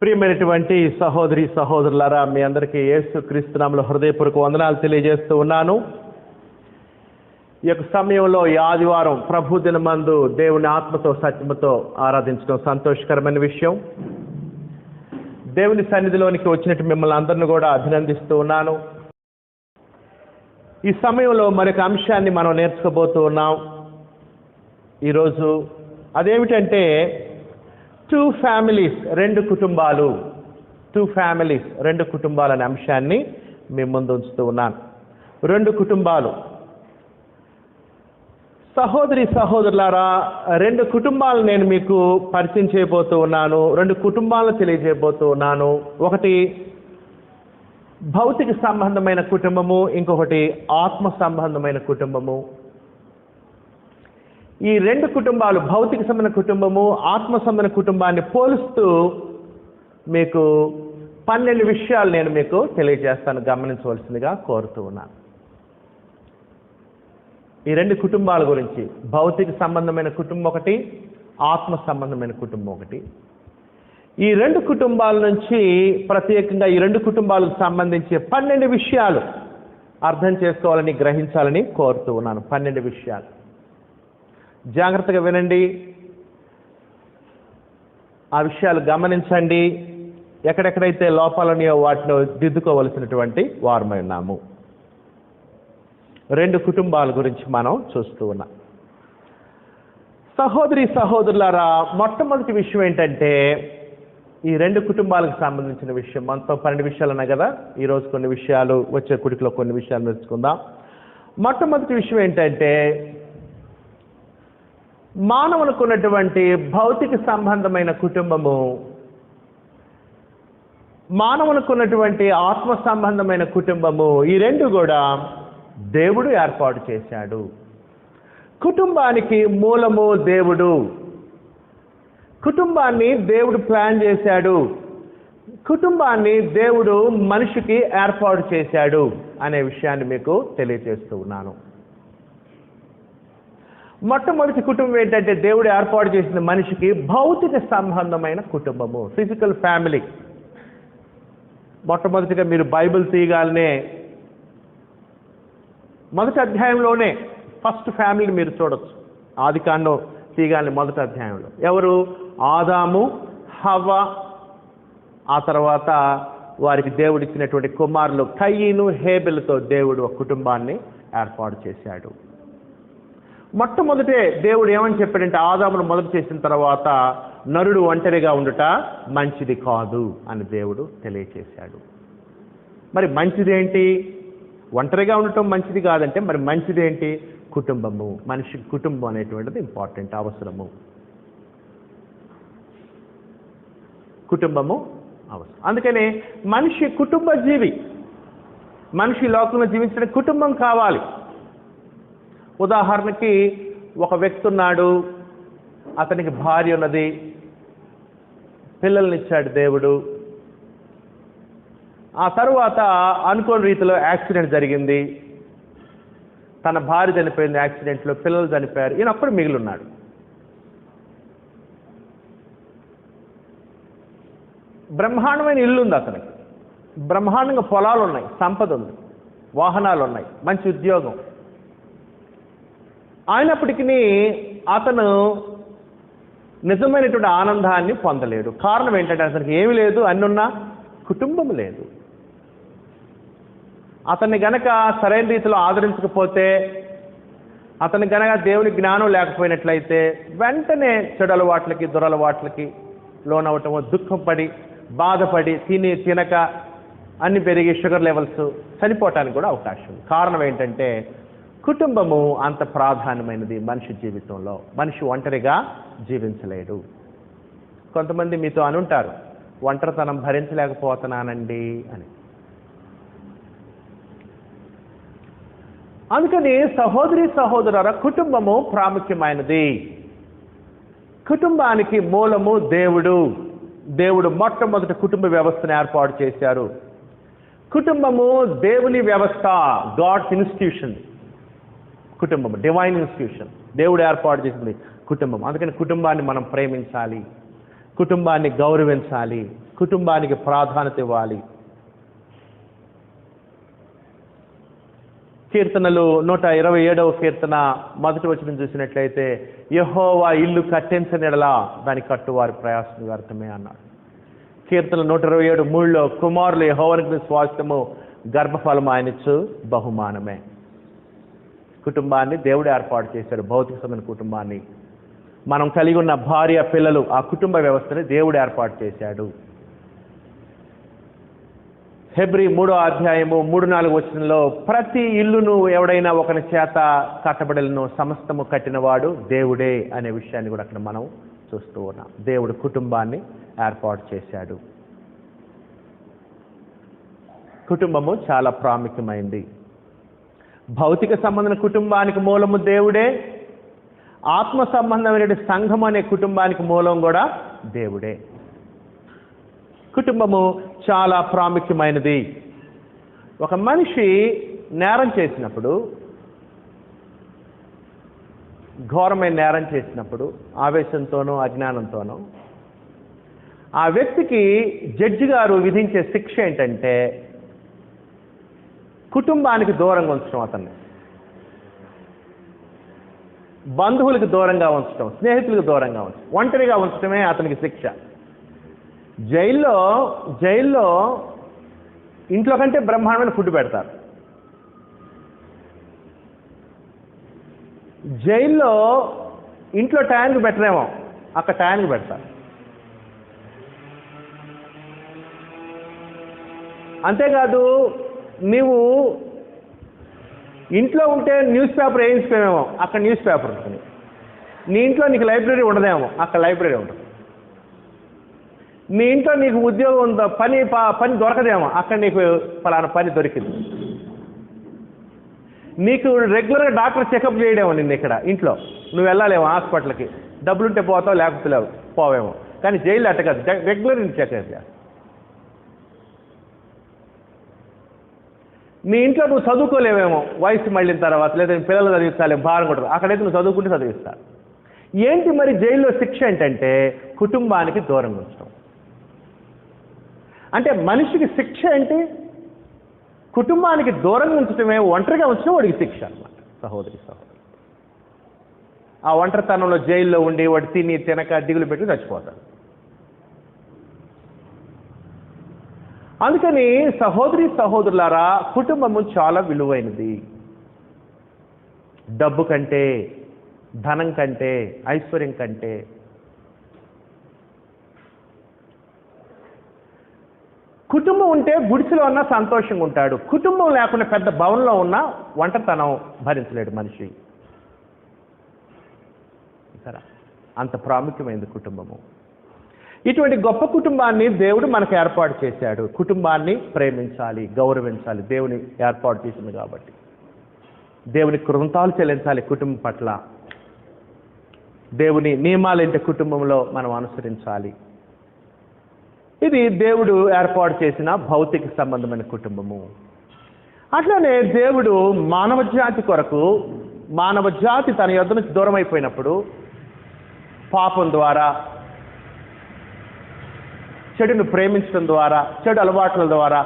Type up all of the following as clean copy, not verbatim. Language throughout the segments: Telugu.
ప్రియమైనటువంటి సహోదరి సహోదరులారా, మీ అందరికీ యేసుక్రీస్తు నామములో హృదయపూర్వక వందనాలు తెలియజేస్తూ ఉన్నాను. ఈ యొక్క సమయంలో ఈ ఆదివారం ప్రభు దినమందు దేవుని ఆత్మతో సత్యముతో ఆరాధించడం సంతోషకరమైన విషయం. దేవుని సన్నిధిలోనికి వచ్చినట్టు మిమ్మల్ని అందరిని కూడా అభినందిస్తూ ఉన్నాను. ఈ సమయంలో మరొక అంశాన్ని మనం నేర్చుకోబోతూ ఉన్నాం ఈరోజు. అదేమిటంటే టూ ఫ్యామిలీస్, రెండు కుటుంబాలు అనే అంశాన్ని మీ ముందు ఉంచుతూ ఉన్నాను. రెండు కుటుంబాలు. సహోదరి సహోదరులారా, రెండు కుటుంబాలు నేను మీకు పరిచయం చేయబోతూ ఉన్నాను. రెండు కుటుంబాలను తెలియజేయబోతూ ఉన్నాను. ఒకటి భౌతిక సంబంధమైన కుటుంబము, ఇంకొకటి ఆత్మ సంబంధమైన కుటుంబము. ఈ రెండు కుటుంబాలు, భౌతిక సంబంధ కుటుంబము, ఆత్మ సంబంధ కుటుంబాన్ని పోలుస్తూ మీకు 12 విషయాలు నేను మీకు తెలియజేస్తాను, గమనించవలసిందిగా కోరుతూ ఉన్నాను. ఈ రెండు కుటుంబాల గురించి, భౌతిక సంబంధమైన కుటుంబం ఒకటి, ఆత్మ సంబంధమైన కుటుంబం ఒకటి. ఈ రెండు కుటుంబాల నుంచి ప్రత్యేకంగా ఈ రెండు కుటుంబాలకు సంబంధించి 12 విషయాలు అర్థం చేసుకోవాలని, గ్రహించాలని కోరుతూ ఉన్నాను. 12 విషయాలు జాగ్రత్తగా వినండి, ఆ విషయాలు గమనించండి. ఎక్కడెక్కడైతే లోపాలనియో వాటిని దిద్దుకోవలసినటువంటి వారమై ఉన్నాము. రెండు కుటుంబాల గురించి మనం చూస్తూ ఉన్నాం. సహోదరి సహోదరులారా, మొట్టమొదటి విషయం ఏంటంటే ఈ రెండు కుటుంబాలకు సంబంధించిన విషయం. మనతో 12 విషయాలు ఉన్నాయి కదా, ఈరోజు కొన్ని విషయాలు, వచ్చే కుడికిలో కొన్ని విషయాలు నేర్చుకుందాం. మొట్టమొదటి విషయం ఏంటంటే మానవునికి ఉన్నటువంటి భౌతిక సంబంధమైన కుటుంబము, మానవునికి ఉన్నటువంటి ఆత్మ సంబంధమైన కుటుంబము, ఈ రెండు కూడా దేవుడు ఏర్పాటు చేశాడు. కుటుంబానికి మూలము దేవుడు. కుటుంబాన్ని దేవుడు ప్లాన్ చేశాడు. కుటుంబాన్ని దేవుడు మనిషికి ఏర్పాటు చేశాడు అనే విషయాన్ని మీకు తెలియజేస్తూ ఉన్నాను. మొట్టమొదటి కుటుంబం ఏంటంటే దేవుడు ఏర్పాటు చేసిన మనిషికి భౌతిక సంబంధమైన కుటుంబము, ఫిజికల్ ఫ్యామిలీ. మొట్టమొదటిగా మీరు బైబిల్ తీయగానే మొదటి అధ్యాయంలోనే ఫస్ట్ ఫ్యామిలీని మీరు చూడొచ్చు. ఆదికాండం తీయగానే మొదటి అధ్యాయంలో ఎవరు? ఆదాము, హవ్వ. ఆ తర్వాత వారికి దేవుడు ఇచ్చినటువంటి కుమారులు కయీను, హేబెలుతో దేవుడు ఒక కుటుంబాన్ని ఏర్పాటు చేశాడు. మొట్టమొదటే దేవుడు ఏమని చెప్పాడంటే, ఆదామును మొదలు చేసిన తర్వాత నరుడు ఒంటరిగా ఉండుట మంచిది కాదు అని దేవుడు తెలియచేశాడు. మరి మంచిదేంటి? ఒంటరిగా ఉండటం మంచిది కాదంటే మరి మంచిదేంటి? కుటుంబము. మనిషికి కుటుంబం అనేటువంటిది ఇంపార్టెంట్, అవసరము. కుటుంబము అవసరం. అందుకని మనిషి కుటుంబ జీవి. మనిషి లోకంలో జీవించడానికి కుటుంబం కావాలి. ఉదాహరణకి ఒక వ్యక్తి ఉన్నాడు, అతనికి భార్య ఉన్నది, పిల్లల్నిచ్చాడు దేవుడు. ఆ తరువాత అనుకోని రీతిలో యాక్సిడెంట్ జరిగింది. తన భార్య చనిపోయింది యాక్సిడెంట్లో, పిల్లలు చనిపోయారు, ఈయన ఒక్కడు మిగిలి ఉన్నాడు. బ్రహ్మాండమైన ఇల్లు ఉంది అతనికి, బ్రహ్మాండంగా పొలాలు ఉన్నాయి, సంపద ఉంది, వాహనాలు ఉన్నాయి, మంచి ఉద్యోగం. అయినప్పటికీ అతను నిజమైనటువంటి ఆనందాన్ని పొందలేడు. కారణం ఏంటంటే అతనికి ఏమీ లేదు, అన్నున్నా కుటుంబం లేదు. అతన్ని గనక సరైన రీతిలో ఆదరించకపోతే, అతనికి గనక దేవుని జ్ఞానం లేకపోయినట్లయితే వెంటనే చెడు అలవాట్లకి, దురలవాట్లకి లోనవటము, దుఃఖం పడి, బాధపడి, తినక అన్ని పెరిగి షుగర్ లెవెల్స్, చనిపోవటానికి కూడా అవకాశం ఉంది. కారణం ఏంటంటే కుటుంబము అంత ప్రాధాన్యమైనది మనిషి జీవితంలో. మనిషి ఒంటరిగా జీవించలేడు. కొంతమంది మీతో అనుంటారు, ఒంటరితనం భరించలేకపోతున్నానండి అని. అందుకని సహోదరి సహోదరుల, కుటుంబము ప్రాముఖ్యమైనది. కుటుంబానికి మూలము దేవుడు. దేవుడు మొట్టమొదటి కుటుంబ వ్యవస్థను ఏర్పాటు చేశారు. కుటుంబము దేవుని వ్యవస్థ, గాడ్స్ ఇన్స్టిట్యూషన్. కుటుంబం డివైన్ ఇన్స్టిట్యూషన్, దేవుడు ఏర్పాటు చేసింది కుటుంబం. అందుకని కుటుంబాన్ని మనం ప్రేమించాలి, కుటుంబాన్ని గౌరవించాలి, కుటుంబానికి ప్రాధాన్యత ఇవ్వాలి. కీర్తనలు 127వ కీర్తన 1వ వచనం చూసినట్లయితే, యెహోవా ఇల్లు కట్టించనిడలా దాని కట్టువారి ప్రయాసం వ్యర్థమే అన్నాడు. కీర్తన 127:3లో, కుమారులు యెహోవానికి స్వాస్థ్యము, గర్భఫలము ఆయనిచ్చు బహుమానమే. కుటుంబాన్ని దేవుడు ఏర్పాటు చేశాడు, భౌతిక సంబంధ కుటుంబాన్ని. మనం కలిగి ఉన్న భార్య, పిల్లలు, ఆ కుటుంబ వ్యవస్థని దేవుడు ఏర్పాటు చేశాడు. హెబ్రీ 3వ అధ్యాయము 3-4 వచనంలో, ప్రతి ఇల్లును ఎవడైనా ఒకని చేత కట్టబడలను, సమస్తము కట్టినవాడు దేవుడే అనే విషయాన్ని కూడా అక్కడ మనం చూస్తూ ఉన్నాం. దేవుడు కుటుంబాన్ని ఏర్పాటు చేశాడు. కుటుంబము చాలా ప్రాముఖ్యమైంది. భౌతిక సంబంధమైన కుటుంబానికి మూలము దేవుడే, ఆత్మ సంబంధమైన సంఘం అనే కుటుంబానికి మూలం కూడా దేవుడే. కుటుంబము చాలా ప్రాముఖ్యమైనది. ఒక మనిషి నేరం చేసినప్పుడు, ఘోరమైన నేరం చేసినప్పుడు, ఆవేశంతోనో అజ్ఞానంతోనో, ఆ వ్యక్తికి జడ్జి గారు విధించే శిక్ష ఏంటంటే కుటుంబానికి దూరంగా ఉంచడం, అతన్ని బంధువులకు దూరంగా ఉంచడం, స్నేహితులకు దూరంగా ఉంచడం, ఒంటరిగా ఉంచడమే అతనికి శిక్ష. జైల్లో ఇంట్లో కంటే బ్రహ్మాండమైన ఫుడ్ పెడతారు. జైల్లో ఇంట్లో టైంకి పెట్టరేమో, అక్కడ టైంకి పెడతారు. అంతేకాదు, నీవు ఇంట్లో ఉంటే న్యూస్ పేపర్ వేయించుకోమేమో, అక్కడ న్యూస్ పేపర్ ఉంటుంది. నీ ఇంట్లో నీకు లైబ్రరీ ఉండదేమో, అక్కడ లైబ్రరీ ఉంటుంది. నీ ఇంట్లో నీకు ఉద్యోగం ఉందో, పని దొరకదేమో, అక్కడ నీకు ఫలానా పని దొరికింది. నీకు రెగ్యులర్గా డాక్టర్ చెకప్ చేయడేమో నిన్ను ఇక్కడ ఇంట్లో, నువ్వు వెళ్ళాలేమో హాస్పిటల్కి, డబ్బులుంటే పోతావు, లేకపోతే పోవేమో. కానీ జైలు అట్ట కాదు, రెగ్యులర్ నేను చెకప్ చేస్తాను. నీ ఇంట్లో నువ్వు చదువుకోలేవేమో వయసు మళ్ళిన తర్వాత, లేదా పిల్లలు చదివిస్తాలే, భారం కొట్టదు, అక్కడైతే నువ్వు చదువుకుంటే చదివిస్తాను. ఏంటి మరి జైల్లో శిక్ష ఏంటంటే కుటుంబానికి దూరంగా ఉంచడం. అంటే మనిషికి శిక్ష ఏంటి? కుటుంబానికి దూరంగా ఉంచడమే, ఒంటరిగా ఉంచడం వాడికి శిక్ష అన్నమాట. సహోదరి సహోదరు, ఆ ఒంటరితనంలో జైల్లో ఉండి వాడు తిని తినక దిగులు పెట్టి చచ్చిపోతాడు. అందుకని సహోదరి సహోదరులారా, కుటుంబము చాలా విలువైనది. డబ్బు కంటే, ధనం కంటే, ఐశ్వర్యం కంటే. కుటుంబం ఉంటే గుడిసెలో ఉన్న సంతోషంగా ఉంటాడు. కుటుంబం లేకుండా పెద్ద భవనంలో ఉన్న ఒంటరితనం భరించలేడు మనిషి. సరే, అంత ప్రాముఖ్యమైనది కుటుంబము. ఇటువంటి గొప్ప కుటుంబాన్ని దేవుడు మనకు ఏర్పాటు చేశాడు. కుటుంబాన్ని ప్రేమించాలి, గౌరవించాలి. దేవుని ఏర్పాటు చేసింది కాబట్టి దేవుని కృతజ్ఞతలు చెల్లించాలి కుటుంబం పట్ల. దేవుని నియమాలేంటి కుటుంబంలో మనం అనుసరించాలి. ఇది దేవుడు ఏర్పాటు చేసిన భౌతిక సంబంధమైన కుటుంబము. అట్లనే దేవుడు మానవ జాతి కొరకు, మానవ జాతి తన యొద్ద నుంచి దూరం అయిపోయినప్పుడు, పాపం ద్వారా, చెడును ప్రేమించడం ద్వారా, చెడు అలవాట్ల ద్వారా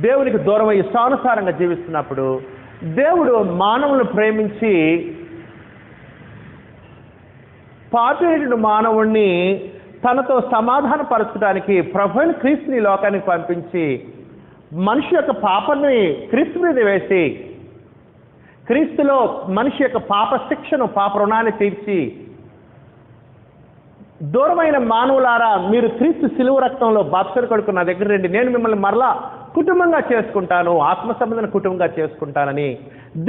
దేవునికి దూరమై ఇష్టానుసారంగా జీవిస్తున్నప్పుడు, దేవుడు మానవులను ప్రేమించి పాపినటువంటి మానవుణ్ణి తనతో సమాధానపరచడానికి ప్రభువైన క్రీస్తుని లోకానికి పంపించి మనిషి యొక్క పాపాన్ని క్రీస్తు మీద వేసి, క్రీస్తులో మనిషి యొక్క పాప శిక్షను, పాప రుణాన్ని తీర్చి, దూరమైన మానవులారా మీరు క్రీస్తు శిలువ రక్తంలో బాప్తిసం కొడుకు నా దగ్గర రండి, నేను మిమ్మల్ని మరలా కుటుంబంగా చేసుకుంటాను, ఆత్మ సంబంధమైన కుటుంబంగా చేసుకుంటానని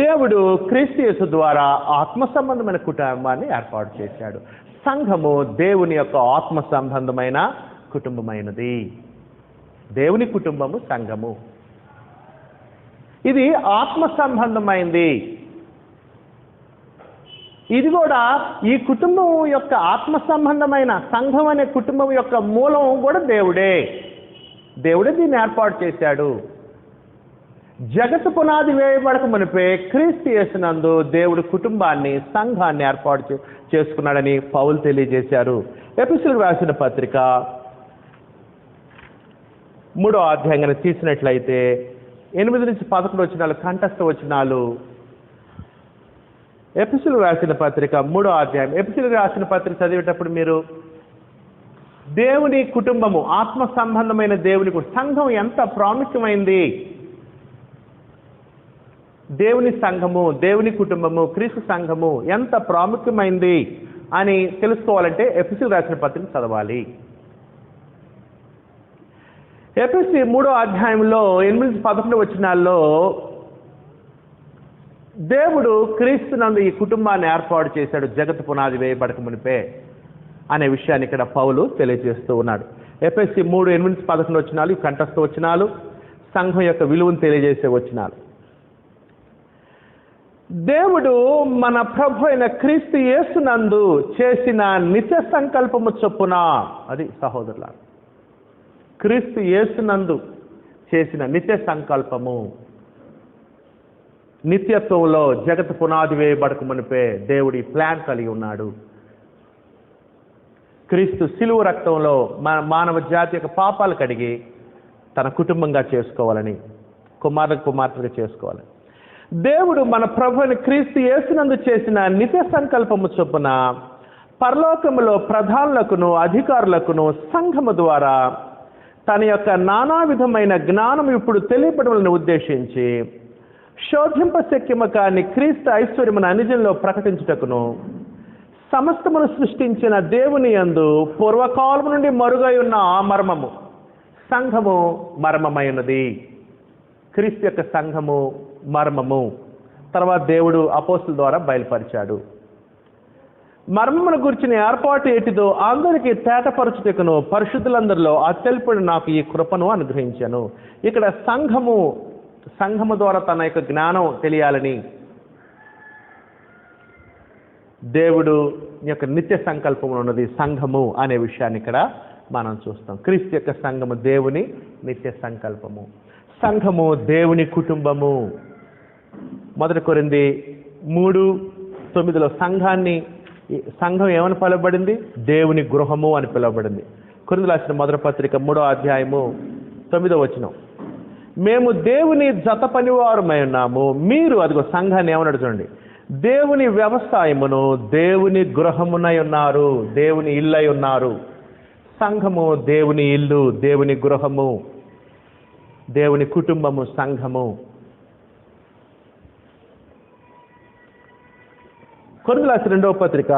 దేవుడు క్రీస్తు యేసు ద్వారా ఆత్మ సంబంధమైన కుటుంబాన్ని ఏర్పాటు చేశాడు. సంఘము దేవుని యొక్క ఆత్మ సంబంధమైన కుటుంబమైనది. దేవుని కుటుంబము సంఘము. ఇది ఆత్మ సంబంధమైంది. ఇది కూడా ఈ కుటుంబం యొక్క ఆత్మ సంబంధమైన సంఘం అనే కుటుంబం యొక్క మూలం కూడా దేవుడే. దేవుడే దీన్ని ఏర్పాటు చేశాడు. జగత్తు పునాది వేయబడక మునిపే క్రీస్తు యేసునందు దేవుడు కుటుంబాన్ని, సంఘాన్ని ఏర్పాటు చేసుకున్నాడని పౌలు తెలియజేశారు. ఎఫెసీయులకు రాసిన పత్రిక 3వ అధ్యాయంగా తీసినట్లయితే 8 నుంచి 11 వచనాలు కంఠస్థ వచనాలు. ఎఫెసీయులకు రాసిన పత్రిక 3వ అధ్యాయం. ఎఫెసీయులకు రాసిన పత్రిక చదివేటప్పుడు మీరు దేవుని కుటుంబము, ఆత్మ సంబంధమైన దేవుని సంఘం ఎంత ప్రాముఖ్యమైంది, దేవుని సంఘము, దేవుని కుటుంబము, క్రీస్తు సంఘము ఎంత ప్రాముఖ్యమైంది అని తెలుసుకోవాలంటే ఎఫెసీయులకు రాసిన పత్రిక చదవాలి. ఎఫెసీ 3వ అధ్యాయంలో 8-11 వచనాల్లో దేవుడు క్రీస్తునందు ఈ కుటుంబాన్ని ఏర్పాటు చేశాడు జగత్తు పునాది వేయబడక మునిపే అనే విషయాన్ని ఇక్కడ పౌలు తెలియజేస్తూ ఉన్నాడు. ఎఫెసీ 3:8-11 వచనాలు కంఠస్థ వచనాలు, సంఘం యొక్క విలువను తెలియజేసే వచనాలు. దేవుడు మన ప్రభు అయిన క్రీస్తు యేసునందు చేసిన నిత్య సంకల్పము చొప్పున, అది సహోదరుల, క్రీస్తు యేసునందు చేసిన నిత్య సంకల్పము, నిత్యత్వంలో జగత్ పునాది వేయబడక మునిపే దేవుడి ప్లాన్ కలిగి ఉన్నాడు. క్రీస్తు శిలువ రక్తంలో మానవ జాతి యొక్క పాపాలు కడిగి తన కుటుంబంగా చేసుకోవాలని, కుమార్తెగా చేసుకోవాలని దేవుడు మన ప్రభువుని క్రీస్తు యేసునందు చేసిన నిత్య సంకల్పము చొప్పున పరలోకములో ప్రధానులకును అధికారులకును సంఘము ద్వారా తన యొక్క నానా విధమైన జ్ఞానం ఇప్పుడు తెలియపడవలను ఉద్దేశించి శోధింపశక్యము కాని క్రీస్తు ఐశ్వర్యమును అన్యజనులలో ప్రకటించుటకును సమస్తమును సృష్టించిన దేవుని యందు పూర్వకాలము నుండి మరుగై ఉన్న ఆ మర్మము, సంఘము మర్మమైనది. క్రీస్తు యొక్క సంఘము మర్మము తర్వాత దేవుడు అపోస్తుల ద్వారా బయలుపరిచాడు. మర్మమును గురించిన ఏర్పాటు ఏటిదో అందరికీ తేటపరచుటకును పరిశుద్ధులందరిలో అత్యల్పుడు నాకు ఈ కృపను అనుగ్రహించాను. ఇక్కడ సంఘము ద్వారా తన యొక్క జ్ఞానం తెలియాలని దేవుడు యొక్క నిత్య సంకల్పం ఉన్నది సంఘము అనే విషయాన్ని ఇక్కడ మనం చూస్తాం. క్రీస్తు యొక్క సంఘము దేవుని నిత్య సంకల్పము, సంఘము దేవుని కుటుంబము. 1 కొరింథీ 3:9 సంఘం ఏమని పిలువబడింది? దేవుని గృహము అని పిలువబడింది. కొరింథీయులకు రాసిన మొదటి పత్రిక 3వ అధ్యాయము 9వ వచనం, మేము దేవుని జత పనివారమై ఉన్నాము, మీరు, అదిగో సంఘాన్ని ఏమన్నాడు చూడండి, దేవుని వ్యవసాయమును దేవుని గృహమునై ఉన్నారు, దేవుని ఇల్లై ఉన్నారు. సంఘము దేవుని ఇల్లు, దేవుని గృహము, దేవుని కుటుంబము, సంఘము. కొరింథీయులకు రాసిన 2వ పత్రిక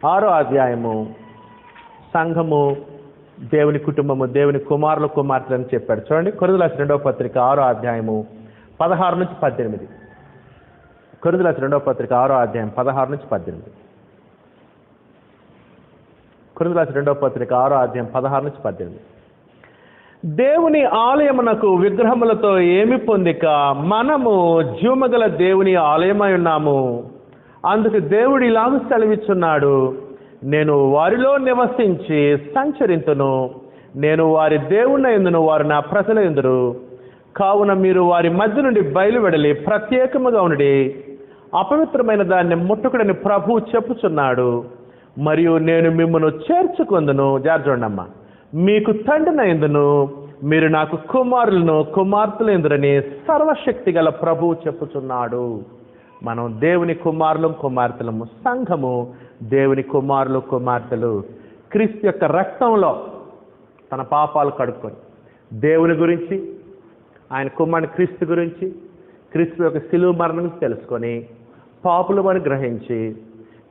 6వ అధ్యాయము, సంఘము దేవుని కుటుంబము, దేవుని కుమారులు కుమార్తెలు అని చెప్పాడు. చూడండి, కొరింథీయులకు రాసిన 2వ పత్రిక 6వ అధ్యాయము 16-18. కొరింథీయులకు రాసిన 2వ పత్రిక 6వ అధ్యాయం 16-18. కొరింథీయులకు రాసిన 2వ పత్రిక 6వ అధ్యాయం 16-18. దేవుని ఆలయమునకు విగ్రహములతో ఏమి పొందిక మనము జీవముగల దేవుని ఆలయమై ఉన్నాము. అందుకు దేవుడు ఇలాగ సెలవిచ్చున్నాడు, నేను వారిలో నివసించి సంచరింతును, నేను వారి దేవుని, వారు నా ప్రజల యందురు. కావున మీరు వారి మధ్య నుండి బయలువెడలి ప్రత్యేకముగా ఉండి అపవిత్రమైన దాన్ని ముట్టకుడని ప్రభువు చెప్పుచున్నాడు. మరియు నేను మిమ్మల్ని చేర్చుకొందును, జార్జోండమ్మ, మీకు తండ్రినైందును, మీరు నాకు కుమారులను కుమార్తెలైందురని సర్వశక్తి గల ప్రభువు చెప్పుచున్నాడు. మనం దేవుని కుమారులు కుమార్తెలము, సంఘము దేవుని కుమారులు కుమార్తెలు. క్రీస్తు యొక్క రక్తంలో తన పాపాలు కడుక్కొని దేవుని గురించి, ఆయన కుమారుని క్రీస్తు గురించి, క్రీస్తు యొక్క శిలువ మరణం తెలుసుకొని పాపులు అని గ్రహించి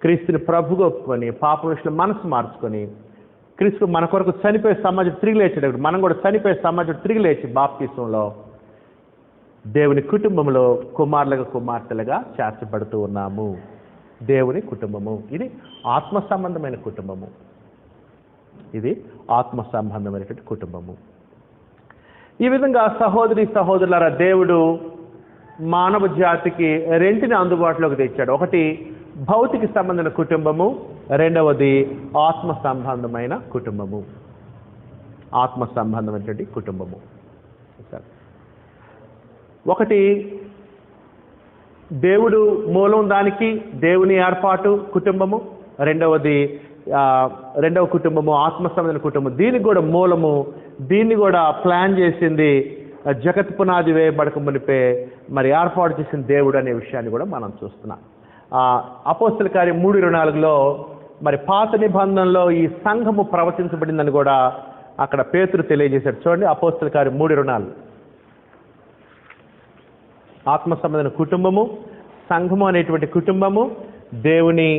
క్రీస్తుని ప్రభుగా ఒప్పుకొని పాప విషయంలో మనసు మార్చుకొని క్రీస్తు మన కొరకు చనిపోయే సమాజం తిరిగి లేచేటప్పుడు మనం కూడా చనిపోయే సమాజం తిరిగి లేచి బాప్తిసంలో దేవుని కుటుంబంలో కుమారులుగా కుమార్తెలుగా చేర్చబడుతూ ఉన్నాము. దేవుని కుటుంబము ఇది ఆత్మ సంబంధమైన కుటుంబము, ఇది ఆత్మ సంబంధమైనటువంటి కుటుంబము. ఈ విధంగా సహోదరి సహోదరులారా, దేవుడు మానవ జాతికి రెంటిని అందుబాటులోకి తెచ్చాడు. ఒకటి భౌతిక సంబంధమైన కుటుంబము, రెండవది ఆత్మ సంబంధమైన కుటుంబము. ఆత్మ సంబంధమైనటువంటి కుటుంబము. ఒకటి దేవుడు మూలం, దానికి దేవుని ఏర్పాటు కుటుంబము. రెండవది రెండవ కుటుంబము ఆత్మ సంబంధమైన కుటుంబం, దీనికి కూడా మూలము, దీన్ని కూడా ప్లాన్ చేసింది జగత్ పునాది వేయబడక మునిపే మరి ఏర్పాటు చేసిన దేవుడు అనే విషయాన్ని కూడా మనం చూస్తున్నాం. అపోస్తల కార్యం 3:24లో మరి పాత నిబంధనలో ఈ సంఘము ప్రవచించబడిందని కూడా అక్కడ పేతురు తెలియజేశాడు. చూడండి, అపోస్తల కార్యం 3:24. ఆత్మ సంబంధమైన కుటుంబము, సంఘము అనేటువంటి కుటుంబము దేవుని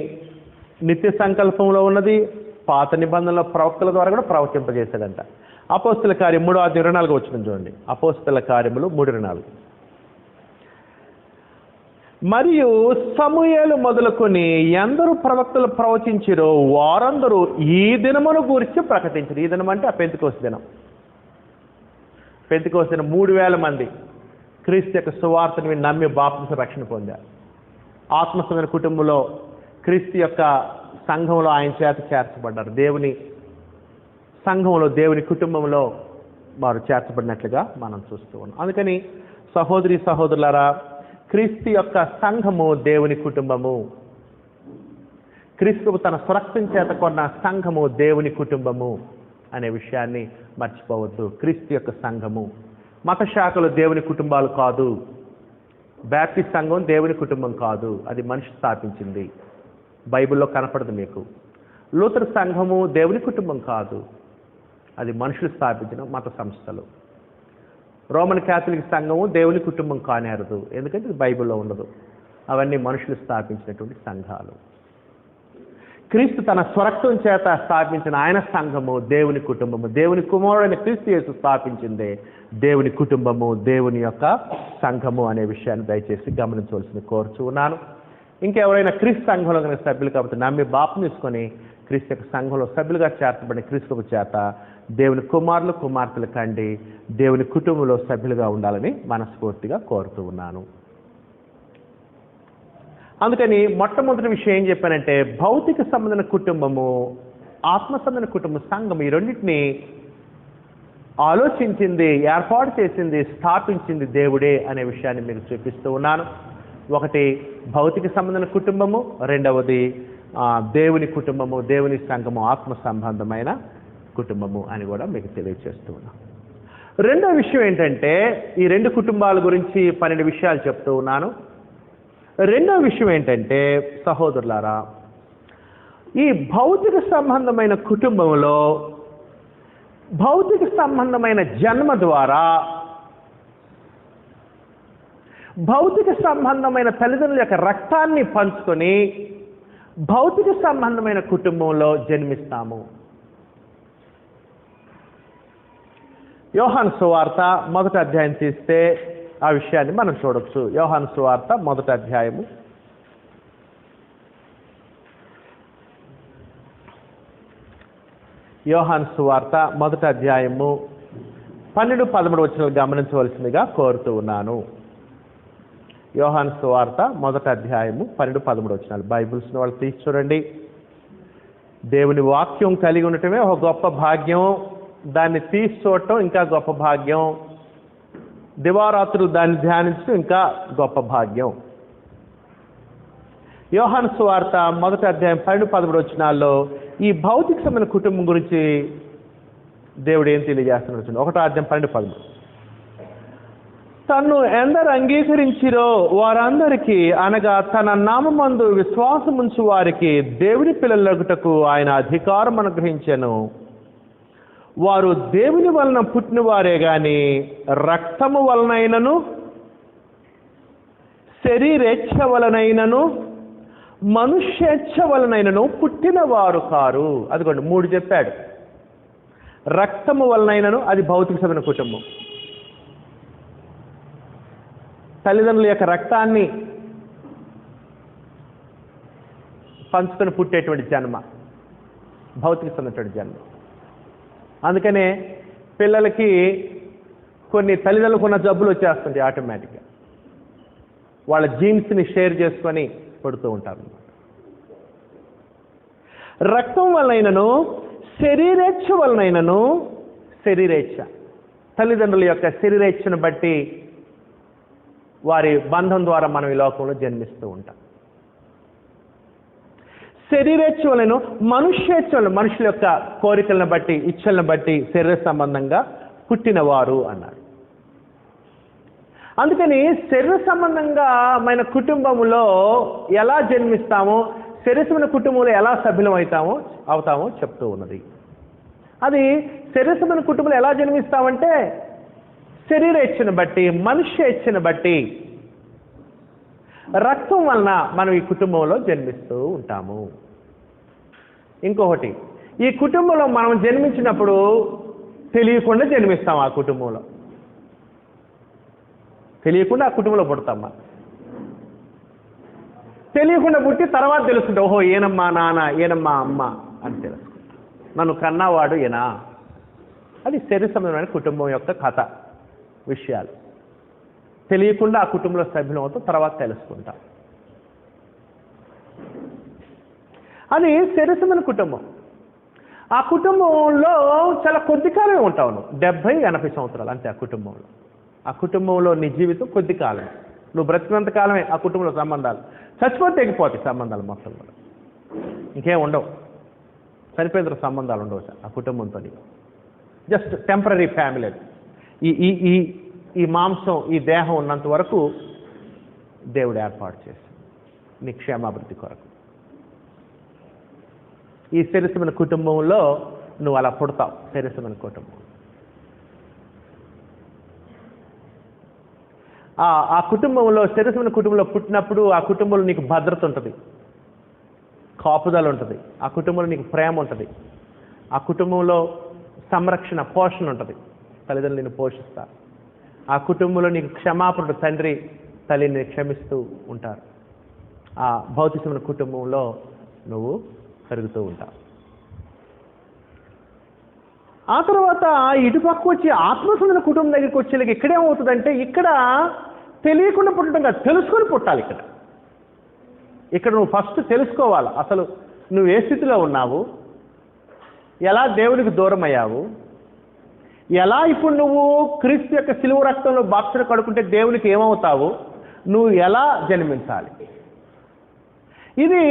నిత్య సంకల్పంలో ఉన్నది. పాత నిబంధనలో ప్రవక్తల ద్వారా కూడా ప్రవచింపజేశాడంట. అపోస్తల కార్యం 3:24 వచ్చిన చూడండి. అపోస్తల కార్యములు 3:24. మరియు సమూయేలు మొదలుకొని ఎందరు ప్రవక్తలు ప్రవచించిరో వారందరూ ఈ దినమును గురించి ప్రకటించారు. ఈ దినం అంటే ఆ పెంతెకోస్తు దినం. పెంతెకోస్తు దినం 3,000 మంది క్రీస్తు యొక్క సువార్తను విని నమ్మి బాప్తిస్మ రక్షణ పొందారు. ఆత్మసమైన కుటుంబంలో క్రీస్తు యొక్క సంఘంలో ఆయన చేత చేర్చబడ్డారు. దేవుని సంఘంలో, దేవుని కుటుంబంలో వారు చేర్చబడినట్లుగా మనం చూస్తూ ఉన్నాం. అందుకని సహోదరి సహోదరులారా, క్రీస్తు యొక్క సంఘము దేవుని కుటుంబము. క్రీస్తు తన స్వరక్తం చేత కొన్న సంఘము దేవుని కుటుంబము అనే విషయాన్ని మర్చిపోవద్దు. క్రీస్తు యొక్క సంఘము, మత శాఖలు దేవుని కుటుంబాలు కాదు. బ్యాప్టిస్ట్ సంఘం దేవుని కుటుంబం కాదు, అది మనిషి స్థాపించింది. బైబిల్లో కనపడదు మీకు. లూథర్ సంఘము దేవుని కుటుంబం కాదు, అది మనుషులు స్థాపించిన మత సంస్థలు. రోమన్ క్యాథలిక్ సంఘము దేవుని కుటుంబం కానేరదు, ఎందుకంటే ఇది బైబిల్లో ఉండదు. అవన్నీ మనుషులు స్థాపించినటువంటి సంఘాలు. క్రీస్తు తన స్వరక్తం చేత స్థాపించిన ఆయన సంఘము దేవుని కుటుంబము. దేవుని కుమారుడైన క్రీస్తు యేసు స్థాపించిందే దేవుని కుటుంబము, దేవుని యొక్క సంఘము అనే విషయాన్ని దయచేసి గమనించవలసింది కోరుచూ ఉన్నాను. ఇంకెవరైనా క్రీస్తు సంఘంలో కనుక సభ్యులు కాబట్టి నమ్మి బాప్తిస్మం తీసుకొని క్రీస్తు యొక్క సంఘంలో సభ్యులుగా చేర్చబడిన క్రీస్తు చేత దేవుని కుమారులు కుమార్తెలు కండి దేవుని కుటుంబంలో సభ్యులుగా ఉండాలని మనస్ఫూర్తిగా కోరుతూ ఉన్నాను. అందుకని మొట్టమొదటి విషయం ఏం చెప్పానంటే, భౌతిక సంబంధమైన కుటుంబము, ఆత్మ సంబంధమైన కుటుంబం, సంఘం, ఈ రెండింటినీ ఆలోచించింది, ఏర్పాటు చేసింది, స్థాపించింది దేవుడే అనే విషయాన్ని మీకు చూపిస్తూ ఉన్నాను. ఒకటి భౌతిక సంబంధమైన కుటుంబము, రెండవది దేవుని కుటుంబము, దేవుని సంఘము, ఆత్మ సంబంధమైన కుటుంబము అని కూడా మీకు తెలియజేస్తూ ఉన్నాను. రెండో విషయం ఏంటంటే, ఈ రెండు కుటుంబాల గురించి 12 విషయాలు చెప్తూ ఉన్నాను. రెండో విషయం ఏంటంటే సహోదరులారా, ఈ భౌతిక సంబంధమైన కుటుంబంలో భౌతిక సంబంధమైన జన్మ ద్వారా, భౌతిక సంబంధమైన తల్లిదండ్రుల యొక్క రక్తాన్ని పంచుకొని భౌతిక సంబంధమైన కుటుంబంలో జన్మిస్తాము. యోహాను సువార్త 1వ అధ్యాయం తీస్తే ఆ విషయాన్ని మనం చూడొచ్చు. యోహాను సువార్త 1వ అధ్యాయము యోహాను సువార్త 1వ అధ్యాయము 12-13 వచనాలు గమనించవలసిందిగా కోరుతూ ఉన్నాను. యోహాను సువార్త 1వ అధ్యాయము 12-13 వచనాలు. బైబిల్స్ని వాళ్ళు తీసి చూడండి. దేవుని వాక్యం కలిగి ఉండటమే ఒక గొప్ప భాగ్యం, దాన్ని తీసి చూడటం ఇంకా గొప్ప భాగ్యం, దివారాత్రులు దాన్ని ధ్యానించడం ఇంకా గొప్ప భాగ్యం. యోహాను సువార్త 1వ అధ్యాయం 12-13 వచనాల్లో ఈ భౌతిక సంబంధ కుటుంబం గురించి దేవుడు ఏం తెలియజేస్తున్నాడు. 1వ అధ్యాయం 12-13. తన్ను ఎందరు అంగీకరించిరో వారందరికీ, అనగా తన నామమందు విశ్వాసముంచు వారికి దేవుని పిల్లలగుటకు ఆయన అధికారం అనుగ్రహించెను. వారు దేవుని వలన పుట్టిన వారే గాని రక్తము వలనైనను శరీరేచ్ఛ వలనైనను మనుష్యేచ్ఛ వలనైనను పుట్టిన వారు కారు. అదిగోండి 3 చెప్పాడు. రక్తము వలనైనను, అది భౌతిక సంబంధ కుటుంబం. తల్లిదండ్రుల యొక్క రక్తాన్ని పంచుకొని పుట్టేటువంటి జన్మ భౌతిక సంబంధమైన జన్మ. అందుకనే పిల్లలకి కొన్ని తల్లిదండ్రులకు ఉన్న జబ్బులు వచ్చేస్తుంటాయి ఆటోమేటిక్గా. వాళ్ళ జీన్స్ని షేర్ చేసుకొని పడుతూ ఉంటారు. రక్తం వలనైనను శరీరేచ్ఛ వలనైనను, శరీరేచ్ఛ తల్లిదండ్రుల యొక్క శరీరేచ్ఛను బట్టి వారి బంధం ద్వారా మనం ఈ లోకంలో జన్మిస్తూ ఉంటాం. శరీరేచ్ఛలను మనుష్యేచ్ఛలను, మనుషుల యొక్క కోరికలను బట్టి, ఇచ్చలను బట్టి శరీర సంబంధంగా పుట్టినవారు అన్నాడు. అందుకని శరీర సంబంధంగా మన కుటుంబంలో ఎలా జన్మిస్తామో, శరీరమైన కుటుంబంలో ఎలా సభ్యులం అవుతామో చెప్తూ ఉన్నది. అది శరీరమైన కుటుంబంలో ఎలా జన్మిస్తామంటే శరీరేచ్ఛను బట్టి, మనుష్యేచ్ఛను బట్టి, రక్తం వలన మనం ఈ కుటుంబంలో జన్మిస్తూ ఉంటాము. ఇంకొకటి, ఈ కుటుంబంలో మనం జన్మించినప్పుడు తెలియకుండా జన్మిస్తాం. ఆ కుటుంబంలో తెలియకుండా ఆ కుటుంబంలో పుడతామా, తెలియకుండా పుట్టి తర్వాత తెలుసుకుంటాం, ఓహో ఈయనమ్మా నాన్న, ఈయనమ్మా అమ్మ అని తెలుసుకుంటాం. నన్ను కన్నవాడు ఈయనా. అది శరీర సంబంధమైన కుటుంబం యొక్క కథ, విషయాలు. తెలియకుండా ఆ కుటుంబంలో సభ్యులం అవుతాం, తర్వాత తెలుసుకుంటాం. అది శరీరమైన కుటుంబం. ఆ కుటుంబంలో చాలా కొద్ది కాలమే ఉంటావు నువ్వు, 70-80 సంవత్సరాలు అంతే ఆ కుటుంబంలో. ఆ కుటుంబంలో నీ జీవితం కొద్ది కాలమే. నువ్వు బ్రతికినంత కాలమే ఆ కుటుంబంలో సంబంధాలు. చచ్చిపోతే తెగిపోతాయి సంబంధాలు మొత్తం కూడా, ఇంకేం ఉండవు. చనిపోయిన తర్వాత సంబంధాలు ఉండవు సార్ ఆ కుటుంబంతో. Just temporary family. ఈ మాంసం, ఈ దేహం ఉన్నంత వరకు దేవుడు ఏర్పాటు చేశాడు నీ క్షేమాభివృద్ధి కొరకు. ఈ శరీరమైన కుటుంబంలో నువ్వు అలా పుడతావు. శరీరమైన కుటుంబం, ఆ కుటుంబంలో, శరీరమైన కుటుంబంలో పుట్టినప్పుడు ఆ కుటుంబంలో నీకు భద్రత ఉంటుంది, కాపుదల ఉంటుంది. ఆ కుటుంబంలో నీకు ప్రేమ ఉంటుంది. ఆ కుటుంబంలో సంరక్షణ, పోషణ ఉంటుంది. తల్లిదండ్రులు నిన్ను పోషిస్తారు. ఆ కుటుంబంలో నీకు క్షమాపణ, తండ్రి తల్లిని క్షమిస్తూ ఉంటారు. ఆ భౌతికమైన కుటుంబంలో నువ్వు పెరుగుతూ ఉంటావు. ఆ తర్వాత ఇటుపక్క వచ్చి ఆత్మసంబంధ కుటుంబం దగ్గరికి వచ్చేలాగా ఇక్కడేమవుతుందంటే, ఇక్కడ తెలియకుండా పుట్టడం కాదు, తెలుసుకొని పుట్టాలి. ఇక్కడ నువ్వు ఫస్ట్ తెలుసుకోవాలి అసలు నువ్వు ఏ స్థితిలో ఉన్నావు, ఎలా దేవునికి దూరం అయ్యావు, ఎలా ఇప్పుడు నువ్వు క్రీస్తు యొక్క శిలువ రక్తంలో బాప్తిస్మం కడుక్కుంటే దేవునికి ఏమవుతావు, నువ్వు ఎలా జన్మించాలి. ఇది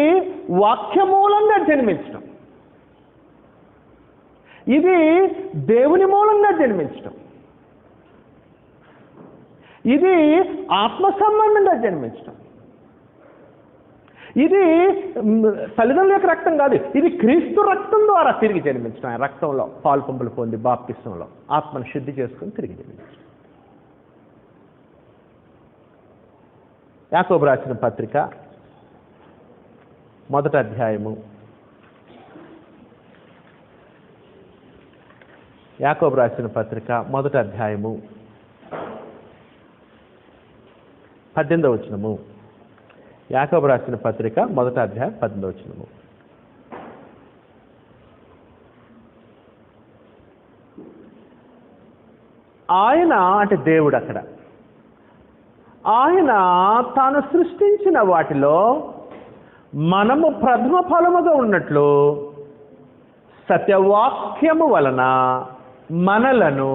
వాక్యమూలంగా జన్మించడం, ఇది దేవుని మూలంగా జన్మించడం, ఇది ఆత్మ సంబంధంగా జన్మించడం. ఇది తల్లిదండ్రుల యొక్క రక్తం కాదు, ఇది క్రీస్తు రక్తం ద్వారా తిరిగి జన్మించడం. ఆయన రక్తంలో పాలు పంపులు పొంది బాప్తిస్మంలో ఆత్మను శుద్ధి చేసుకుని తిరిగి జన్మించడం. యాకోబు రాసిన పత్రిక 1వ అధ్యాయము, యాకోబు రాసిన పత్రిక 1వ అధ్యాయము 18వ వచనము. యాకోబు రాసిన పత్రిక 1వ అధ్యాయం 18వ వచనము. ఆయన అంటే దేవుడు, అక్కడ ఆయన తాను సృష్టించిన వాటిలో మనము ప్రథమ ఫలముగా ఉన్నట్లు సత్యవాక్యము వలన మనలను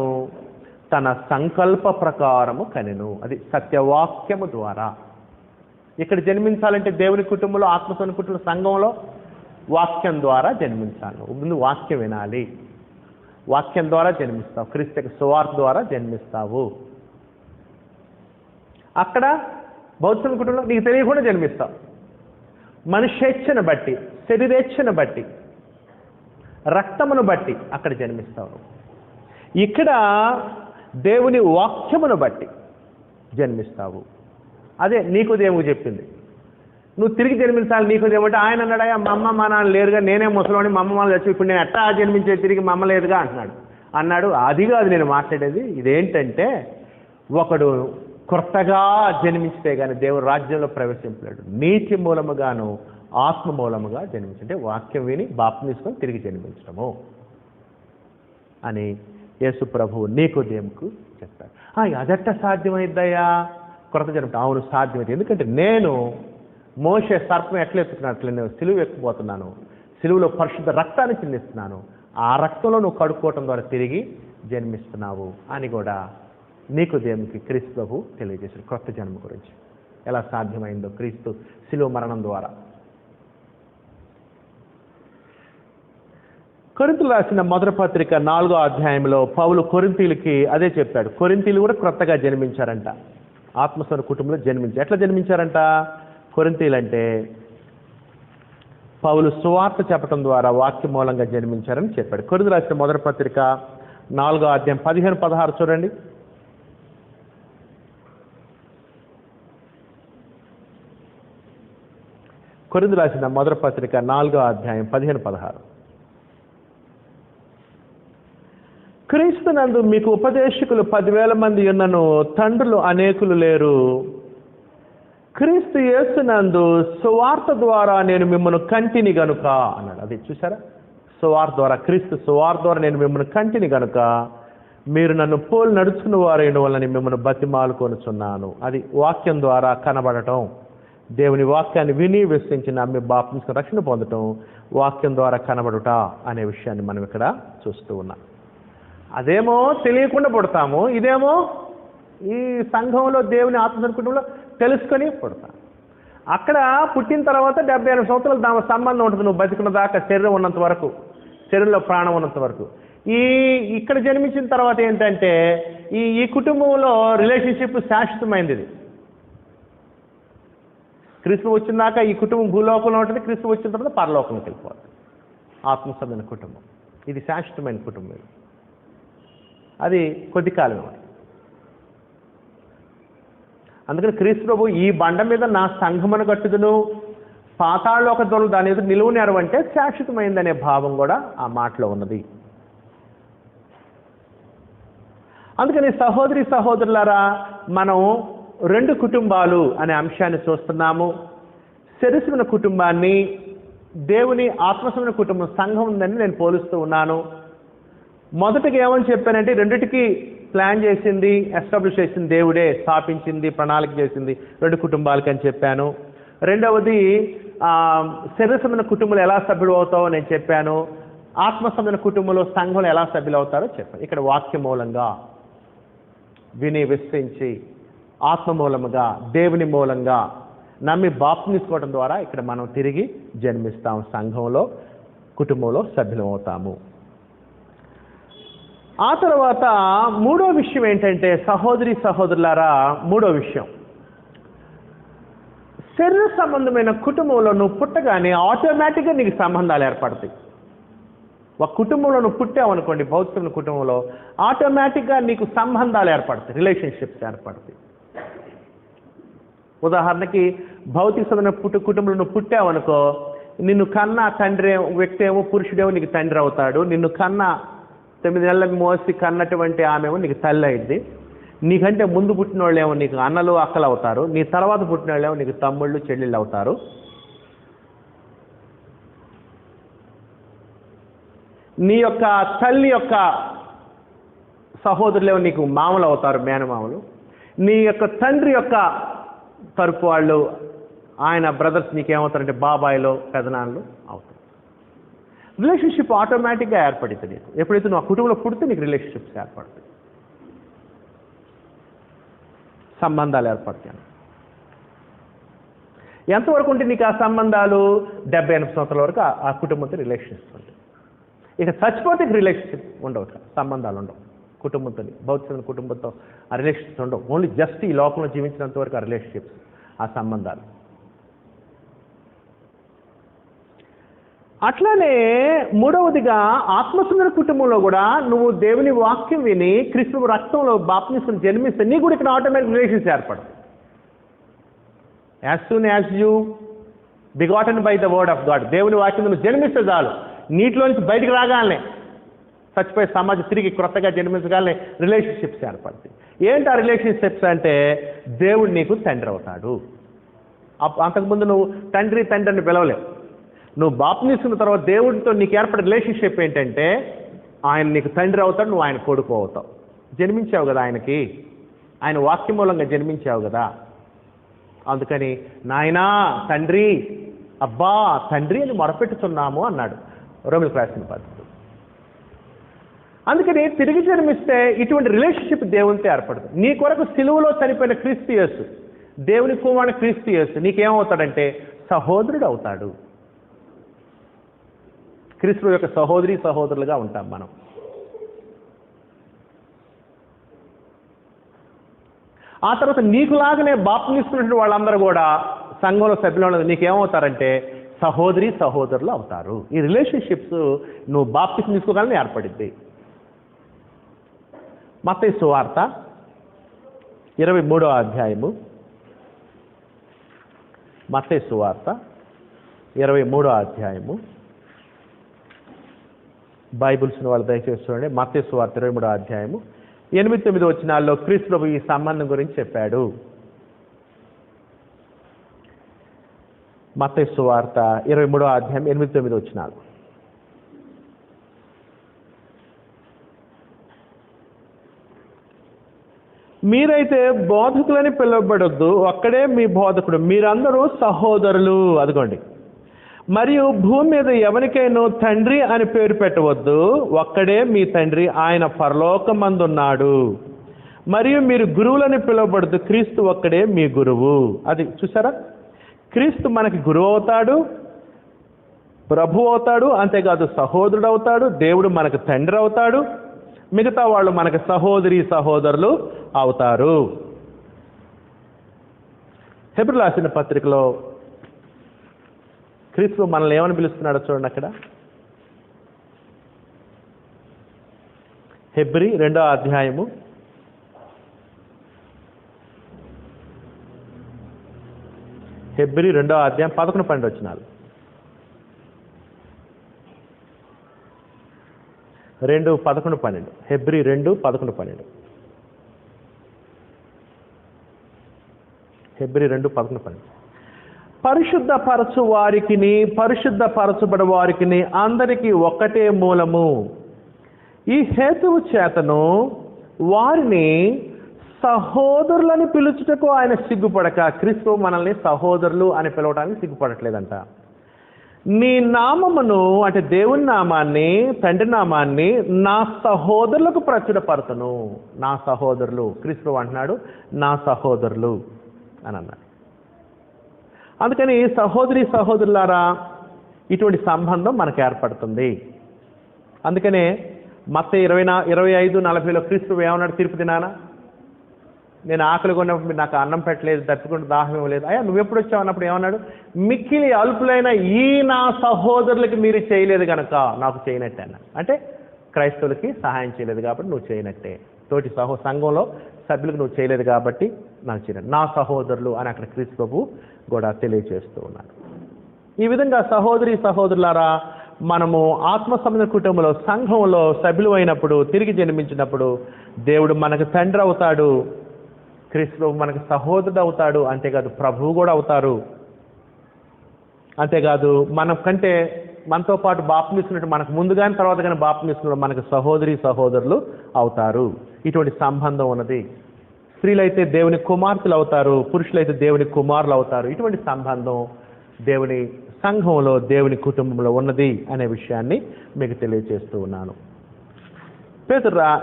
తన సంకల్ప ప్రకారము కనెను. అది సత్యవాక్యము ద్వారా. ఇక్కడ జన్మించాలంటే దేవుని కుటుంబంలో, ఆత్మసంబంధ కుటుంబ సంఘంలో వాక్యం ద్వారా జన్మించాలి. ముందు వాక్యం వినాలి, వాక్యం ద్వారా జన్మిస్తావు. క్రీస్తు సువార్త ద్వారా జన్మిస్తావు. అక్కడ భౌతిక కుటుంబంలో నీకు తెలియకుండా జన్మిస్తావు. మనుష్యేచ్ఛను బట్టి, శరీరేచ్ఛను బట్టి, రక్తమును బట్టి అక్కడ జన్మిస్తావు. ఇక్కడ దేవుని వాక్యమును బట్టి జన్మిస్తావు. అదే నీకోదేమో చెప్పింది, నువ్వు తిరిగి జన్మించాలి. నీకోదేమంటే ఆయన అన్నాడా, మా అమ్మ మా నాన్న లేరుగా, నేనే ముసలోని, మా అమ్మ వాళ్ళు వచ్చి ఇప్పుడు నేను ఎట్టా జన్మించే, తిరిగి మా అమ్మ లేదుగా అన్నాడు. అది కాదు నేను మాట్లాడేది. ఇదేంటంటే, ఒకడు కొత్తగా జన్మించితే కానీ దేవుడు రాజ్యంలో ప్రవేశించలేడు. నీతి మూలముగాను ఆత్మ మూలముగా జన్మించంటే వాక్యం విని బాప్తిస్మం తీసుకొని తిరిగి జన్మించడము అని యేసు ప్రభువు నీకోదేముకు చెప్తాడు. అదట్ట సాధ్యమైద్దయ్యా కొరత జన్మ? అవును సాధ్యమైంది. ఎందుకంటే నేను మోషే సర్పం ఎట్లా ఎత్తుకున్నట్లు నేను సిలువ ఎక్కిపోతున్నాను, సిలువలో పరిశుద్ధ రక్తాన్ని చిందిస్తున్నాను, ఆ రక్తంలో నువ్వు కడుక్కోవటం ద్వారా తిరిగి జన్మిస్తున్నావు అని కూడా నీకోదేముకి క్రీస్తు ప్రభు తెలియజేశాడు. కొత్త జన్మ గురించి ఎలా సాధ్యమైందో క్రీస్తు సిలువ మరణం ద్వారా. కొరింథీయులకు రాసిన మొదటి పత్రిక 4వ అధ్యాయంలో పౌలు కొరింథీయులకి అదే చెప్పాడు. కొరింథీయులు కూడా క్రొత్తగా జన్మించారంట, ఆత్మస్వర కుటుంబంలో జన్మించారు. ఎట్లా జన్మించారంట? కొరింథీయులు అంటే పౌలు సువార్త చెప్పడం ద్వారా వాక్య మూలంగా జన్మించారని చెప్పాడు. కొరింథీయులకు రాసిన మొదటి పత్రిక 4వ అధ్యాయం 15-16 చూడండి. కొరింథీయులకు రాసిన మొదటి పత్రిక 4వ అధ్యాయం 15-16. క్రీస్తునందు మీకు ఉపదేశకులు 10,000 మంది ఉన్నను, తండ్రులు అనేకులు లేరు. క్రీస్తు యేసునందు సువార్త ద్వారా నేను మిమ్మల్ని కంటిని గనుక అన్నాడు. అది చూసారా, సువార్త ద్వారా, క్రీస్తు సువార్త ద్వారా నేను మిమ్మల్ని కంటిని గనుక మీరు నన్ను పోలు నడుచుకున్న వారైన వాళ్ళని మిమ్మల్ని బతిమాలుకొనుచున్నాను. అది వాక్యం ద్వారా కనబడటం, దేవుని వాక్యాన్ని విని విశ్వసించి నమ్మి బాప్తిస్మం రక్షణ పొందటం, వాక్యం ద్వారా కనబడుట అనే విషయాన్ని మనం ఇక్కడ చూస్తూ ఉన్నాం. అదేమో తెలియకుండా పుడతాము, ఇదేమో ఈ సంఘంలో దేవుని ఆత్మకుటుంబంలో తెలుసుకొని పుడతాం. అక్కడ పుట్టిన తర్వాత 78 సంవత్సరాలు దాని సంబంధం ఉంటుంది, నువ్వు బతికున్న దాకా, శరీరం ఉన్నంత వరకు, శరీరంలో ప్రాణం ఉన్నంత వరకు. ఇక్కడ జన్మించిన తర్వాత ఏంటంటే ఈ కుటుంబంలో రిలేషన్షిప్ శాశ్వతమైంది. ఇది క్రీస్తు వచ్చిన దాకా ఈ కుటుంబం భూలోకంలో ఉంటుంది, క్రీస్తు వచ్చిన తర్వాత పరలోకంలోకి వెళ్ళిపోతుంది. ఆత్మసమైన కుటుంబం ఇది, శాశ్వతమైన కుటుంబం. అది కొద్ది కాలం. అందుకని క్రీస్తు ప్రభు ఈ బండ మీద నా సంఘమును కట్టుదును, పాతాళలోక దొరలు దాని ఎదురు నిలువునేరు అంటే శాశ్వతమైందనే భావం కూడా ఆ మాటలో ఉన్నది. అందుకని సహోదరి సహోదరులారా, మనం 2 కుటుంబాలు అనే అంశాన్ని చూస్తున్నాము. శరీరమైన కుటుంబాన్ని దేవుని ఆత్మసమైన కుటుంబం సంఘం ఉందని నేను పోలుస్తూ ఉన్నాను. మొదటిగా ఏమని చెప్పానంటే, రెండిటికి ప్లాన్ చేసింది, ఎస్టాబ్లిష్ చేసింది దేవుడే, స్థాపించింది, ప్రణాళిక చేసింది 2 కుటుంబాలకి అని చెప్పాను. రెండవది శరీరమైన కుటుంబంలో ఎలా సభ్యులు అవుతావో నేను చెప్పాను. ఆత్మసమైన కుటుంబంలో సంఘంలో ఎలా సభ్యులు అవుతారో చెప్పాను. ఇక్కడ వాక్య మూలంగా విని విశ్వసించి ఆత్మ మూలముగా దేవుని మూలంగా నమ్మి బాప్తిస్మం ద్వారా ఇక్కడ మనం తిరిగి జన్మిస్తాం, సంఘంలో కుటుంబంలో సభ్యులం అవుతాము. ఆ తర్వాత 3వ విషయం ఏంటంటే, సహోదరి సహోదరులారా, 3వ విషయం, శరీర సంబంధమైన కుటుంబంలో నువ్వు పుట్టగానే ఆటోమేటిక్గా నీకు సంబంధాలు ఏర్పడతాయి. ఒక కుటుంబంలో నువ్వు పుట్టావనుకోండి, భౌతికమైన కుటుంబంలో, ఆటోమేటిక్గా నీకు సంబంధాలు ఏర్పడతాయి, రిలేషన్షిప్స్ ఏర్పడతాయి. ఉదాహరణకి భౌతిక సంబంధమైన కుటుంబంలో నువ్వు పుట్టావనుకో, నిన్ను కన్న తండ్రి వ్యక్తి ఏమో, పురుషుడేమో నీకు తండ్రి అవుతాడు. నిన్ను కన్న 9 నెలల మోసి కన్నటువంటి ఆమెమో నీకు తల్లి అయింది. నీకంటే ముందు పుట్టిన వాళ్ళేమో నీకు అన్నలు అక్కలు అవుతారు. నీ తర్వాత పుట్టిన వాళ్ళేమో నీకు తమ్ముళ్ళు చెల్లెళ్ళు అవుతారు. నీ యొక్క తల్లి యొక్క సహోదరులేమో నీకు మామలు అవుతారు, మేనమామలు. నీ యొక్క తండ్రి యొక్క తరపు వాళ్ళు, ఆయన బ్రదర్స్ నీకేమవుతారంటే బాబాయిలో పెదనాన్నలు అవుతారు. రిలేషన్షిప్ ఆటోమేటిక్గా ఏర్పడుతుంది నీకు. ఎప్పుడైతే నువ్వు ఆ కుటుంబంలో పుడితే నీకు రిలేషన్షిప్స్ ఏర్పడతాయి, సంబంధాలు ఏర్పడతాయి. ఎంతవరకు ఉంటే నీకు ఆ సంబంధాలు? 78 సంవత్సరాల వరకు ఆ కుటుంబంతో రిలేషన్షిప్స్ ఉంటాయి. ఇక చచ్చిపోతే రిలేషన్షిప్ ఉండవు, సంబంధాలు ఉండవు కుటుంబంతో, భౌతిక కుటుంబంతో ఆ రిలేషన్షిప్స్ ఉండవు. ఓన్లీ జస్ట్ ఈ లోకంలో జీవించినంత వరకు ఆ రిలేషన్షిప్స్, ఆ సంబంధాలు. అట్లానే 3వదిగా ఆత్మసుందర కుటుంబంలో కూడా నువ్వు దేవుని వాక్యం విని క్రీస్తు రక్తంలో బాప్తిస్మం జన్మిస్తే నీకు కూడా ఇక్కడ ఆటోమేటిక్ రిలేషన్స్ ఏర్పడతాయి. As soon as you begotten by the word of God, దేవుని వాక్యం నువ్వు జన్మిస్తే చాలు, నీటిలో నుంచి బయటికి రాగానే, చచ్చిపోయే సమాజం తిరిగి క్రొత్తగా జన్మించగానే రిలేషన్షిప్స్ ఏర్పడతాయి. ఏంటి ఆ రిలేషన్షిప్స్ అంటే, దేవుడు నీకు తండ్రి అవుతాడు. అంతకుముందు నువ్వు తండ్రి అని పిలవలేవు. నువ్వు బాప్తిస్మం తర్వాత దేవుడితో నీకు ఏర్పడే రిలేషన్షిప్ ఏంటంటే, ఆయన నీకు తండ్రి అవుతాడు, నువ్వు ఆయన కొడుకు అవుతావు. జన్మించావు కదా ఆయనకి, ఆయన వాక్య మూలంగా జన్మించావు కదా. అందుకని నాయనా తండ్రి, అబ్బా తండ్రి అని మొరపెట్టుతున్నాము అన్నాడు రోమిలకు రాసిన పత్రిక. అందుకని తిరిగి జన్మిస్తే ఇటువంటి రిలేషన్షిప్ దేవునితో ఏర్పడుతుంది. నీ కొరకు సిలువలో చనిపోయిన క్రీస్తు యేసు, దేవుని కుమారుడు క్రీస్తు యేసు నీకేమవుతాడంటే సహోదరుడు అవుతాడు. క్రీస్తు యొక్క సహోదరి సహోదరులుగా ఉంటాం మనం. ఆ తర్వాత నీకులాగానే బాప్తిస్మం వాళ్ళందరూ కూడా సంఘంలో సభ్యులు ఉన్నది నీకేమవుతారంటే సహోదరి సహోదరులు అవుతారు. ఈ రిలేషన్షిప్స్ నువ్వు బాప్తిస్మం తీసుకోగానే ఏర్పడింది. మత్తయి సువార్త 23వ అధ్యాయము, మత్తయి సువార్త 23వ అధ్యాయము. బైబిల్స్ వాళ్ళు దయచేసి చూడండి. మత్తయి సువార్త 23వ అధ్యాయము 8-9 వచనాల్లో క్రీస్తు ప్రభు ఈ సంబంధం గురించి చెప్పాడు. మత్తయి సువార్త 23వ అధ్యాయం 8-9 వచనాలు. మీరైతే బోధకులని పిలువబడొద్దు, ఒక్కడే మీ బోధకుడు, మీరందరూ సహోదరులు. అదిగోండి. మరియు భూమి మీద ఎవరికైనా తండ్రి అని పేరు పెట్టవద్దు, ఒక్కడే మీ తండ్రి, ఆయన పరలోకమందున్నాడు. మరియు మీరు గురువులని పిలువబడదు, క్రీస్తు ఒక్కడే మీ గురువు. అది చూసారా, క్రీస్తు మనకి గురువు అవుతాడు, ప్రభు అవుతాడు, అంతేకాదు సహోదరుడు అవుతాడు, దేవుడు మనకు తండ్రి అవుతాడు, మిగతా వాళ్ళు మనకు సహోదరి సహోదరులు అవుతారు. హెబ్రీయులకు రాసిన పత్రికలో క్రీస్తు మనల్ని ఏమని పిలుస్తున్నాడో చూడండి. అక్కడ హెబ్రీ 2వ అధ్యాయము 11-12 వచనాలు. 2:11-12. హెబ్రీ 2:11-12. హెబ్రీ 2:11-12. పరిశుద్ధపరచు వారికిని పరిశుద్ధపరచబడి వారికిని అందరికీ ఒక్కటే మూలము. ఈ హేతువు చేతను వారిని సహోదరులని పిలుచుటకు ఆయన సిగ్గుపడక, క్రీస్తు మనల్ని సహోదరులు అని పిలవడానికి సిగ్గుపడట్లేదంట. నీ నామమును అంటే దేవుని నామాన్ని, తండ్రి నామాన్ని నా సహోదరులకు ప్రచురపరచను. నా సహోదరులు, క్రీస్తు అంటున్నాడు నా సహోదరులు అని అన్నాడు. అందుకని సహోదరి సహోదరులారా, ఇటువంటి సంబంధం మనకు ఏర్పడుతుంది. అందుకనే మత్తయి 25:40 క్రీస్తు ఏమన్నాడు తీర్పు దినాన? నేను ఆకలి కొన్నప్పుడు మీరు నాకు అన్నం పెట్టలేదు, తప్పికుండా దాహం ఇవ్వలేదు. అయ్యా నువ్వు ఎప్పుడు వచ్చావు అన్నప్పుడు ఏమన్నాడు? మిక్కిలి అల్పులైన ఈ నా సహోదరులకి మీరు చేయలేదు కనుక నాకు చేయనట్టే అన్నాడు. అంటే క్రైస్తవులకి సహాయం చేయలేదు కాబట్టి నువ్వు చేయనట్టే, తోటి సంఘంలో సభ్యులకు నువ్వు చేయలేదు కాబట్టి నాకు చేయలేదు, నా సహోదరులు అని అక్కడ క్రీస్తు ప్రభు కూడా తెలియజేస్తూ ఉన్నాడు. ఈ విధంగా సహోదరి సహోదరులారా, మనము ఆత్మ సంబంధ కుటుంబంలో సంఘంలో సభ్యులు అయినప్పుడు, తిరిగి జన్మించినప్పుడు దేవుడు మనకు తండ్రి అవుతాడు, క్రీస్తు మనకు సహోదరుడు అవుతాడు, అంతేకాదు ప్రభువు కూడా అవుతారు. అంతేకాదు మనకంటే మనతో పాటు బాప్తిస్మం మనకు ముందుగానే తర్వాత కానీ బాప్తిస్మం మనకు సహోదరి సహోదరులు అవుతారు. ఇటువంటి సంబంధం ఉన్నది. స్త్రీలైతే దేవుని కుమార్తెలు అవుతారు, పురుషులైతే దేవుని కుమారులు అవుతారు. ఇటువంటి సంబంధం దేవుని సంఘంలో, దేవుని కుటుంబంలో ఉన్నది అనే విషయాన్ని మీకు తెలియజేస్తూ ఉన్నాను.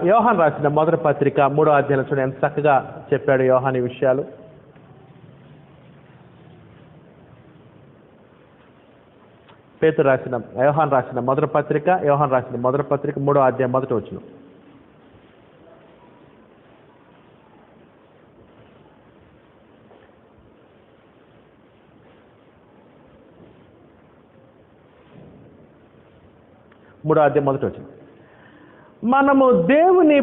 యోహాను రాసిన మొదటి పత్రిక 3వ అధ్యాయంలో చూడండి ఎంత చక్కగా చెప్పాడు యోహాను ఈ విషయాలు. యోహాను రాసిన మొదటి పత్రిక 3వ అధ్యాయం 1వ వచనం. మనము దేవుని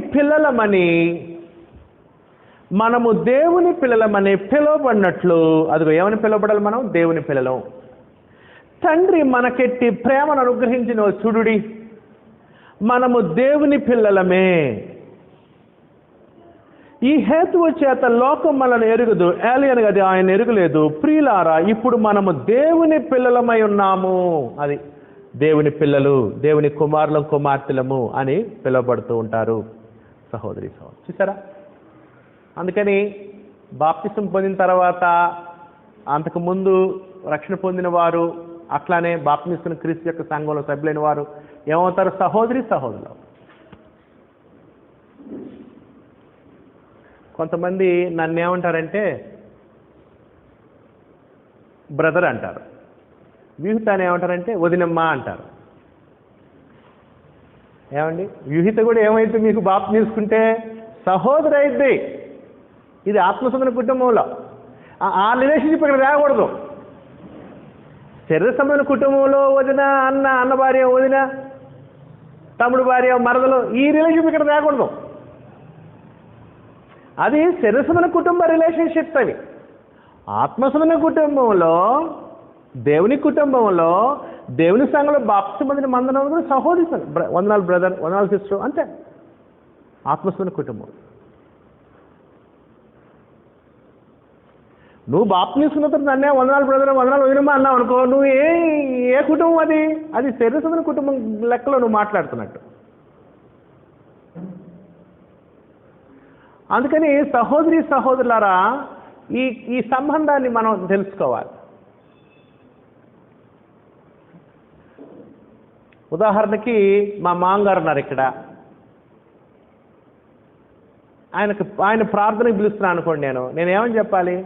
పిల్లలమని పిలువబడినట్లు, అదిగో ఏమని పిలువబడాలి మనం? దేవుని పిల్లలం. తండ్రి మనకెట్టి ప్రేమను అనుగ్రహించిన చూడుడి, మనము దేవుని పిల్లలమే. ఈ హేతువు చేత లోకం మనల్ని ఎరుగదు, ఏలియన్ గది ఆయన ఎరుగలేదు. ప్రియులారా, ఇప్పుడు మనము దేవుని పిల్లలమై ఉన్నాము. అది దేవుని పిల్లలు, దేవుని కుమారులం కుమార్తెలము అని పిలువబడుతూ ఉంటారు సహోదరి సహోదరు. చూసారా? అందుకని బాప్తిసం పొందిన తర్వాత, అంతకుముందు రక్షణ పొందిన వారు, అట్లానే బాప్తిసం క్రీస్తు యొక్క సంఘంలో సభ్యులైన వారు ఏమవుతారు? సహోదరి సహోదరులు. కొంతమంది నన్ను ఏమంటారంటే బ్రదర్ అంటారు, విహుతాన్ని ఏమంటారంటే వదినమ్మ అంటారు. ఏమండి, వ్యూహిత కూడా ఏమైతే మీకు బాప్తిసం తీసుకుంటే సహోదరు అయింది. ఇది ఆత్మసంబంధ కుటుంబంలో ఆ రిలేషన్షిప్ ఇక్కడ రాకూడదు. శరీర సంబంధ కుటుంబంలో వదిన అన్న భార్య, వదిన తమ్ముడు భార్య, మరదలు, ఈ రిలేషన్షిప్ ఇక్కడ రాకూడదు. అది శరీర సంబంధ కుటుంబ రిలేషన్షిప్స్ అవి. ఆత్మసంబంధ కుటుంబంలో, దేవుని కుటుంబంలో, దేవుని సంఘంలో బాప్తిసం పొందిన మందనం సహోదరి, వందనాలు బ్రదర్, వందనాలు సిస్టర్, అంతే. ఆత్మసంబంధ కుటుంబం. నువ్వు బాప్తిసం తీసుకున్న తర్వాత నన్నే వందనాలు బ్రదర్, వందనాలు వదినమ్మా అన్నావు అనుకో, నువ్వు ఏ కుటుంబం అది? అది శరీర సంబంధ కుటుంబం లెక్కలో నువ్వు మాట్లాడుతున్నట్టు. అందుకని సహోదరి సహోదరులారా, ఈ సంబంధాన్ని మనం తెలుసుకోవాలి. ఉదాహరణకి మా మామగారు ఉన్నారు ఇక్కడ, ఆయన ప్రార్థనకు పిలుస్తున్నాను అనుకోండి, నేనేమని చెప్పాలి?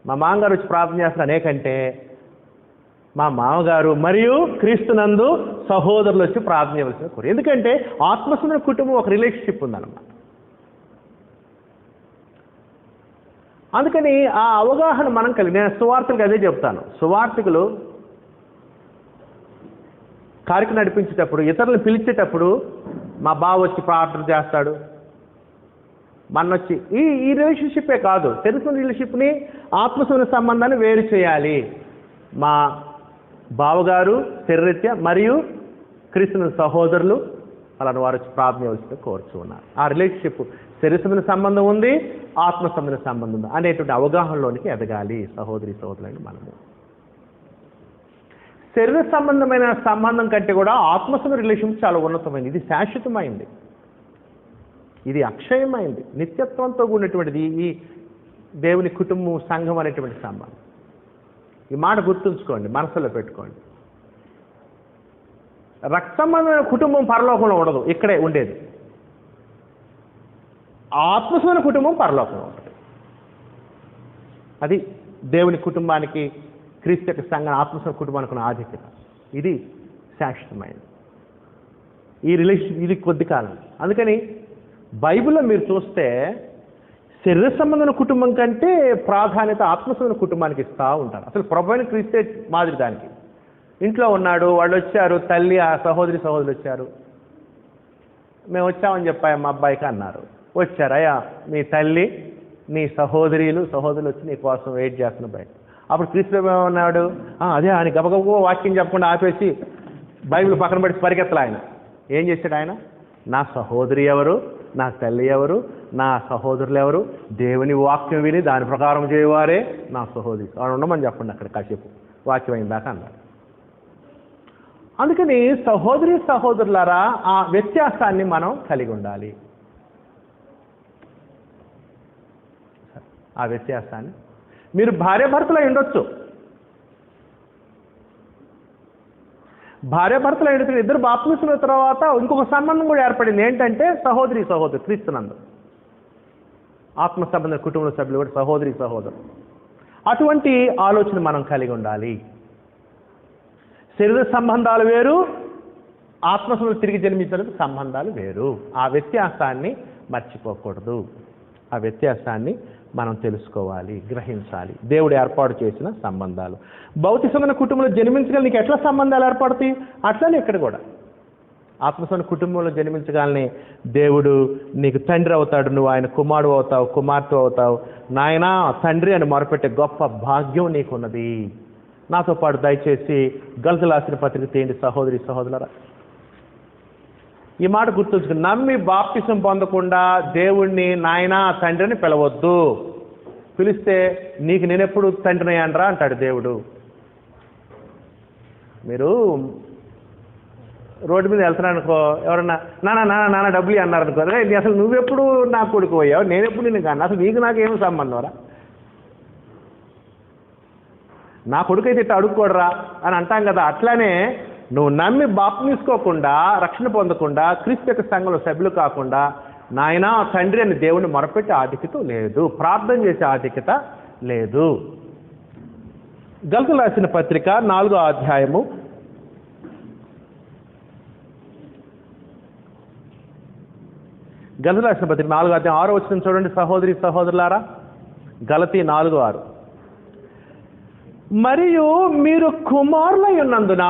మా మామగారు వచ్చి ప్రార్థన చేస్తున్నారు అనేకంటే, మా మామగారు మరియు క్రీస్తునందు సహోదరులు వచ్చి ప్రార్థన చేయవలసిన కోరు. ఎందుకంటే ఆత్మసంబంధ కుటుంబం ఒక రిలేషన్షిప్ ఉందన్నమాట. అందుకని ఆ అవగాహన మనం కలిగి, నేను సువార్తలకు అదే చెప్తాను. సువార్తికులు కార్యక్రమం నడిపించేటప్పుడు, ఇతరులను పిలిచేటప్పుడు మా బావ వచ్చి ప్రార్థన చేస్తాడు, మనొచ్చి ఈ రిలేషన్షిప్పే కాదు, తెలుసుకున్న రిలేషన్షిప్ని, ఆత్మసంబంధ సంబంధాన్ని వేరు చేయాలి. మా బావగారు శరీరరీత్యా మరియు క్రీస్తుని సహోదరులు అలాంటి వారు వచ్చి ప్రార్థన చేయవలసింది కోరుచు ఉన్నారు. ఆ రిలేషన్షిప్ శరీర సంబంధ సంబంధం ఉంది, ఆత్మ సంబంధ సంబంధం ఉంది అనేటువంటి అవగాహనలోనికి ఎదగాలి సహోదరి సహోదరులని మనము. శరీర సంబంధమైన సంబంధం కంటే కూడా ఆత్మ సంబంధ రిలేషన్షిప్ చాలా ఉన్నతమైంది. ఇది శాశ్వతమైంది, ఇది అక్షయమైంది, నిత్యత్వంతో కూడినటువంటిది ఈ దేవుని కుటుంబం, సంఘం అనేటువంటి సంబంధం. ఈ మాట గుర్తుంచుకోండి, మనసులో పెట్టుకోండి. రక్త సంబంధమైన కుటుంబం పరలోకంలో ఉండదు, ఇక్కడే ఉండేది. ఆత్మసంబంధ కుటుంబం పరలోకంలో ఉంటుంది. అది దేవుని కుటుంబానికి, క్రీస్తు యొక్క సంఘం ఆత్మసంబంధ కుటుంబానికి ఉన్న ఆధిక్యత. ఇది శాశ్వతమైనది. ఈ రిలేషన్ ఇది కొద్ది కాలం. అందుకని బైబిల్లో మీరు చూస్తే శరీర సంబంధమైన కుటుంబం కంటే ప్రాధాన్యత ఆత్మసంబంధ కుటుంబానికి ఇస్తూ ఉంటారు. అసలు ప్రభువైన క్రీస్తే మాదిరి దానికి. ఇంట్లో ఉన్నాడు, వాళ్ళు వచ్చారు, తల్లి ఆ సహోదరులు వచ్చారు, మేము వచ్చామని చెప్పాయి మా అబ్బాయికి అన్నారు. వచ్చారయ్యా మీ తల్లి నీ సహోదరులు వచ్చి నీ కోసం వెయిట్ చేస్తున్న బయట. అప్పుడు క్రీస్తు ఏమన్నాడు? అదే ఆయన గబగబ వాక్యం చెప్పకుండా ఆపేసి బైబిల్ పక్కన పెట్టి పరిగెత్తలు. ఆయన ఏం చేశాడు? ఆయన నా సహోదరి ఎవరు, నా తల్లి ఎవరు, నా సహోదరులు ఎవరు, దేవుని వాక్యం విని దాని ప్రకారం చేయవారే నా సహోదరి. వాడు ఉండమని చెప్పండి అక్కడ కాసేపు, వాక్యం అయిన దాకా అన్నాడు. అందుకని సహోదరి సహోదరులారా, ఆ వ్యత్యాసాన్ని మనం కలిగి ఉండాలి. ఆ వ్యత్యాసాన్ని మీరు భార్యాభర్తలు ఉండొచ్చు, భార్యాభర్తలు అయిన ఇద్దరు బాప్తిస్మం తర్వాత ఇంకొక సంబంధం కూడా ఏర్పడింది. ఏంటంటే సహోదరి సహోదరు, క్రీస్తునందు ఆత్మ సంబంధ కుటుంబ సభ్యులు కూడా సహోదరి సహోదరు. అటువంటి ఆలోచన మనం కలిగి ఉండాలి. శరీర సంబంధాలు వేరు, ఆత్మసంబంధం తిరిగి జన్మించిన సంబంధాలు వేరు. ఆ వ్యత్యాసాన్ని మర్చిపోకూడదు. ఆ వ్యత్యాసాన్ని మనం తెలుసుకోవాలి, గ్రహించాలి. దేవుడు ఏర్పాటు చేసిన సంబంధాలు. భౌతికమైన కుటుంబంలో జన్మించగల నీకు ఎట్లా సంబంధాలు ఏర్పడతాయి, అట్లనే ఇక్కడ కూడా ఆత్మసంబంధ కుటుంబంలో జన్మించగానే దేవుడు నీకు తండ్రి అవుతాడు, నువ్వు ఆయన కుమారుడు అవుతావు, కుమార్తె అవుతావు. నాయనా తండ్రి అని మొరపెట్టే గొప్ప భాగ్యం నీకున్నది. నాతో పాటు దయచేసి గలతీయులకు రాసిన పత్రిక తీయండి సహోదరి సహోదరులారా. ఈ మాట గుర్తుంచుకుని, నమ్మి బాప్తిసం పొందకుండా దేవుణ్ణి నాయనా తండ్రి అని పిలవద్దు. పిలిస్తే నీకు నేనెప్పుడు తండ్రిని అయ్యానరా అంటాడు దేవుడు. మీరు రోడ్డు మీద వెళ్తున్నాను అనుకో, ఎవరన్నా నాన్న డబ్బులు అన్నారు అనుకో, అసలు నువ్వెప్పుడు నా కొడుకు పోయావు, నేనెప్పుడు నిన్ను కాను, అసలు నీకు నాకేం సంబంధం రా, నా కొడుకైతే ఇట్లా అడుక్కోడరా అని అంటాం కదా. అట్లానే నువ్వు నమ్మి బాప్తిసం తీసుకోకుండా, రక్షణ పొందకుండా, క్రీస్తు యొక్క సంఘంలో సభ్యులు కాకుండా నాయనా తండ్రి అని దేవుని మొరపెట్టే ఆధిక్యత లేదు, ప్రార్థన చేసే ఆధిక్యత లేదు. గలతీయులకు రాసిన పత్రిక 4వ అధ్యాయము గలతీ రాసిన పత్రిక 4:6 చూడండి సహోదరి సహోదరులారా. గలతీ 4:6. మరియు మీరు కుమారులై ఉన్నందున,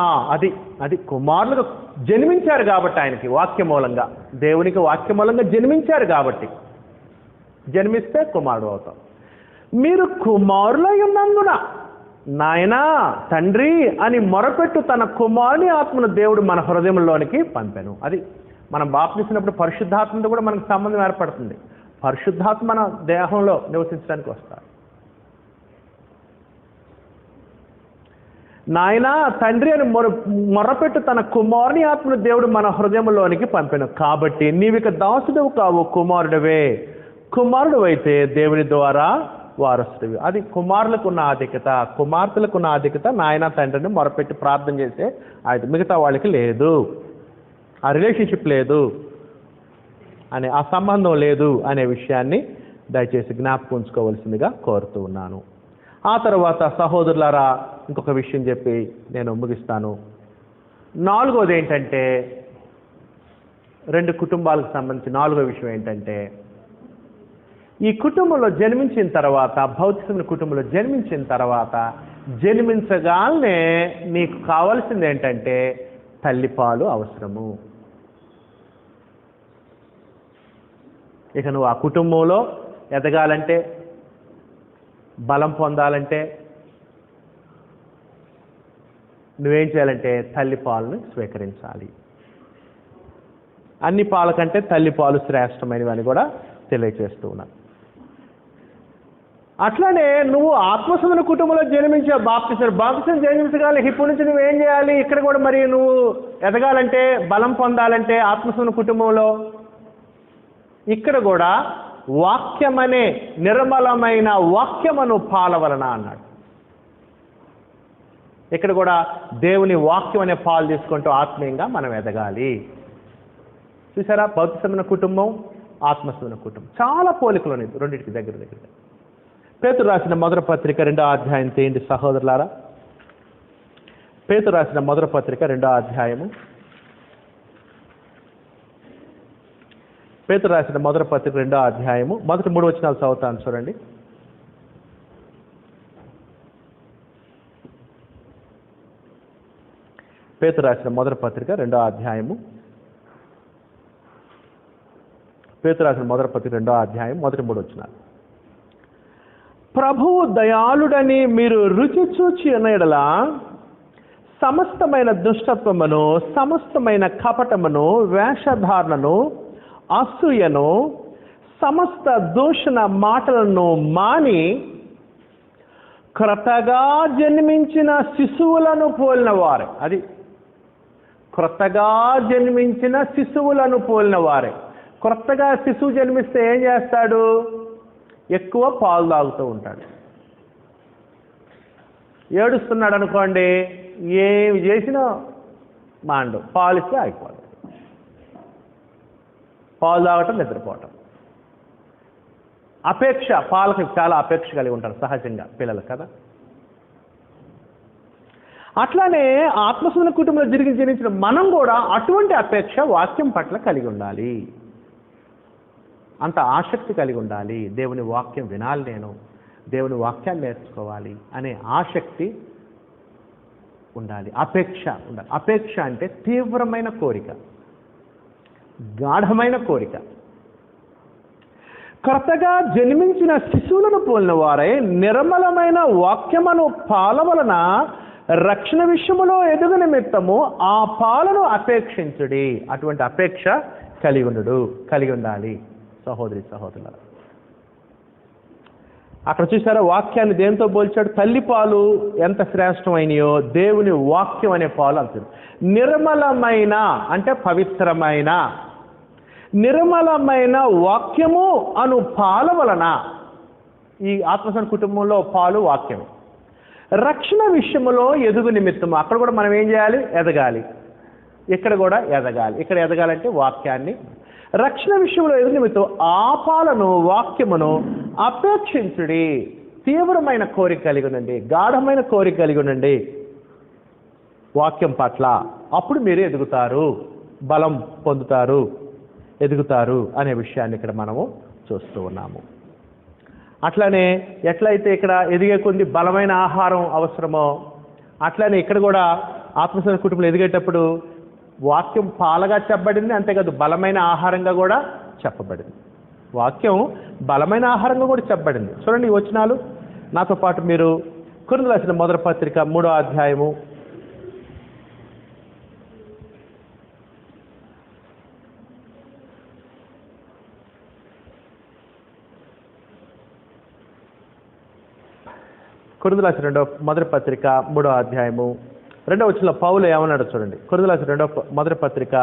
అది కుమారులుగా జన్మించారు కాబట్టి, ఆయనకి వాక్య మూలంగా, దేవునికి వాక్య మూలంగా జన్మించారు కాబట్టి, జన్మిస్తే కుమారుడు అవుతాం. మీరు కుమారులై ఉన్నందున నాయనా తండ్రి అని మొరపెట్టు తన కుమారుని ఆత్మను దేవుడు మన హృదయంలోనికి పంపెను. అది మనం బాప్తిసినప్పుడు పరిశుద్ధాత్మతో కూడా మనకు సంబంధం ఏర్పడుతుంది. పరిశుద్ధాత్మ మన దేహంలో నివసించడానికి వస్తారు. నాయనా తండ్రి అని మొరపెట్టు తన కుమారుని ఆత్మను దేవుడు మన హృదయంలోనికి పంపెను. కాబట్టి నీవిక దాసుడవు కావు, కుమారుడవే. కుమారుడు అయితే దేవుని ద్వారా వారసుడివి. అది కుమారులకు ఉన్న ఆధిక్యత, కుమార్తెలకు ఉన్న ఆధిక్యత. నాయన తండ్రిని మొరపెట్టి ప్రార్థన చేసే అది మిగతా వాళ్ళకి లేదు. ఆ రిలేషన్షిప్ లేదు అనే, ఆ సంబంధం లేదు అనే విషయాన్ని దయచేసి జ్ఞాపకం ఉంచుకోవాల్సిందిగా కోరుతూ ఉన్నాను. ఆ తర్వాత సహోదరులారా ఇంకొక విషయం చెప్పి నేను ముగిస్తాను. 4వది ఏంటంటే, 2 కుటుంబాలకు సంబంధించి 4వ విషయం ఏంటంటే, ఈ కుటుంబంలో జన్మించిన తర్వాత, భౌతికమైన కుటుంబంలో జన్మించిన తర్వాత జన్మించగానే నీకు కావాల్సింది ఏంటంటే తల్లిపాలు అవసరము. ఇక నువ్వు ఆ కుటుంబంలో ఎదగాలంటే, బలం పొందాలంటే నువ్వేం చేయాలంటే తల్లిపాలను స్వీకరించాలి. అన్ని పాల కంటే తల్లిపాలు శ్రేష్టమైనవి అని కూడా తెలియజేస్తూ ఉన్నాను. అట్లనే నువ్వు ఆత్మసంబంధ కుటుంబంలో జన్మించే బాప్తిసం జన్మించగాలి. ఇప్పటి నుంచి నువ్వేం చేయాలి? ఇక్కడ కూడా మరి నువ్వు ఎదగాలంటే, బలం పొందాలంటే ఆత్మసంబంధ కుటుంబంలో ఇక్కడ కూడా వాక్యమనే నిర్మలమైన వాక్యమను పాలవలన అన్నాడు. ఇక్కడ కూడా దేవుని వాక్యం అనే పాలు తీసుకుంటూ ఆత్మీయంగా మనం ఎదగాలి. చూసారా, భౌతికమైన కుటుంబం, ఆత్మసమైన కుటుంబం చాలా పోలికలు ఉన్నాయి రెండింటికి దగ్గర దగ్గర. పేతురు రాసిన మొదటి పత్రిక 2వ అధ్యాయం తీయండి సహోదరులారా. పేతురు రాసిన మొదటి పత్రిక 2వ అధ్యాయము. పేతురు రాసిన మొదటి పత్రిక 2వ అధ్యాయము మొదటి 3 వచనాలు చదువుతాను చూడండి. పేతురు రాసిన మొదటి పత్రిక 2వ అధ్యాయము. పేతురు రాసిన మొదటి పత్రిక 2వ అధ్యాయం మొదటి 3 వచనాలు. ప్రభువు దయాళుడని మీరు రుచి చూచి ఉన్న యెడల సమస్తమైన దుష్టత్వమును, సమస్తమైన కపటమును, వేషధారణను, అసూయను, సమస్త దూషణ మాటలను మాని క్రొత్తగా జన్మించిన శిశువులను పోలిన వారే. అది క్రొత్తగా జన్మించిన శిశువులను పోలిన వారే. క్రొత్తగా శిశువు జన్మిస్తే ఏం చేస్తాడు? ఎక్కువ పాలు తాగుతూ ఉంటాడు. ఏడుస్తున్నాడు అనుకోండి, ఏమి చేసినా మాండు, పాలిస్తే ఆగిపోతాడు. పాలు తాగటం, నిద్రపోవటం. అపేక్ష, పాలకు చాలా అపేక్ష కలిగి ఉంటారు సహజంగా పిల్లలు కదా. అట్లానే ఆత్మసంబంధ కుటుంబంలో జన్మించిన మనం కూడా అటువంటి అపేక్ష వాక్యం పట్ల కలిగి ఉండాలి. అంత ఆసక్తి కలిగి ఉండాలి. దేవుని వాక్యం వినాలి, నేను దేవుని వాక్యాన్ని నేర్చుకోవాలి అనే ఆసక్తి ఉండాలి, అపేక్ష ఉండాలి. అపేక్ష అంటే తీవ్రమైన కోరిక, గాఢమైన కోరిక. క్రొత్తగా జన్మించిన శిశువులను పోలిన వారే నిర్మలమైన వాక్యమును పాల వలన రక్షణ విషయములో ఎదుగు నిమిత్తము ఆ పాలను అపేక్షించుడి. అటువంటి అపేక్ష కలిగి ఉండాలి సహోదరి సహోదరుల. అక్కడ చూసారా వాక్యాన్ని దేంతో పోల్చాడు? తల్లిపాలు ఎంత శ్రేష్టమైనయో దేవుని వాక్యం అనే పాలు అంటారు. నిర్మలమైన అంటే పవిత్రమైన, నిర్మలమైన వాక్యము అను పాల వలన, ఈ ఆత్మసంబంధ కుటుంబంలో పాలు వాక్యం. రక్షణ విషయంలో ఎదుగు నిమిత్తము, అక్కడ కూడా మనం ఏం చేయాలి? ఎదగాలి. ఇక్కడ కూడా ఎదగాలి. ఇక్కడ ఎదగాలంటే వాక్యాన్ని, రక్షణ విషయంలో ఎదుగు నిమిత్తం ఆ పాలను, వాక్యమును అపేక్షించుడి. తీవ్రమైన కోరిక కలిగి ఉండండి, గాఢమైన కోరిక కలిగి ఉండండి వాక్యం పట్ల. అప్పుడు మీరు ఎదుగుతారు, బలం పొందుతారు. ఎదుగుతారు అనే విషయాన్ని ఇక్కడ మనము చూస్తూ ఉన్నాము. అట్లానే ఎట్లయితే ఇక్కడ ఎదిగే కొద్ది బలమైన ఆహారం అవసరమో అట్లానే ఇక్కడ కూడా ఆత్మీయ కుటుంబంలో ఎదిగేటప్పుడు వాక్యం పాలగా చెప్పబడింది, అంతేకాదు బలమైన ఆహారంగా కూడా చెప్పబడింది. వాక్యం బలమైన ఆహారంగా కూడా చెప్పబడింది. చూడండి ఈ వచనాలు నాతో పాటు మీరు కొరింథీయులకు రాసిన మొదటి పత్రిక 3వ అధ్యాయము 3వ అధ్యాయము 2వ వచనంలో పౌలు ఏమన్నాడు చూడండి. కొరింథీయులకు రాసిన మొదటి పత్రిక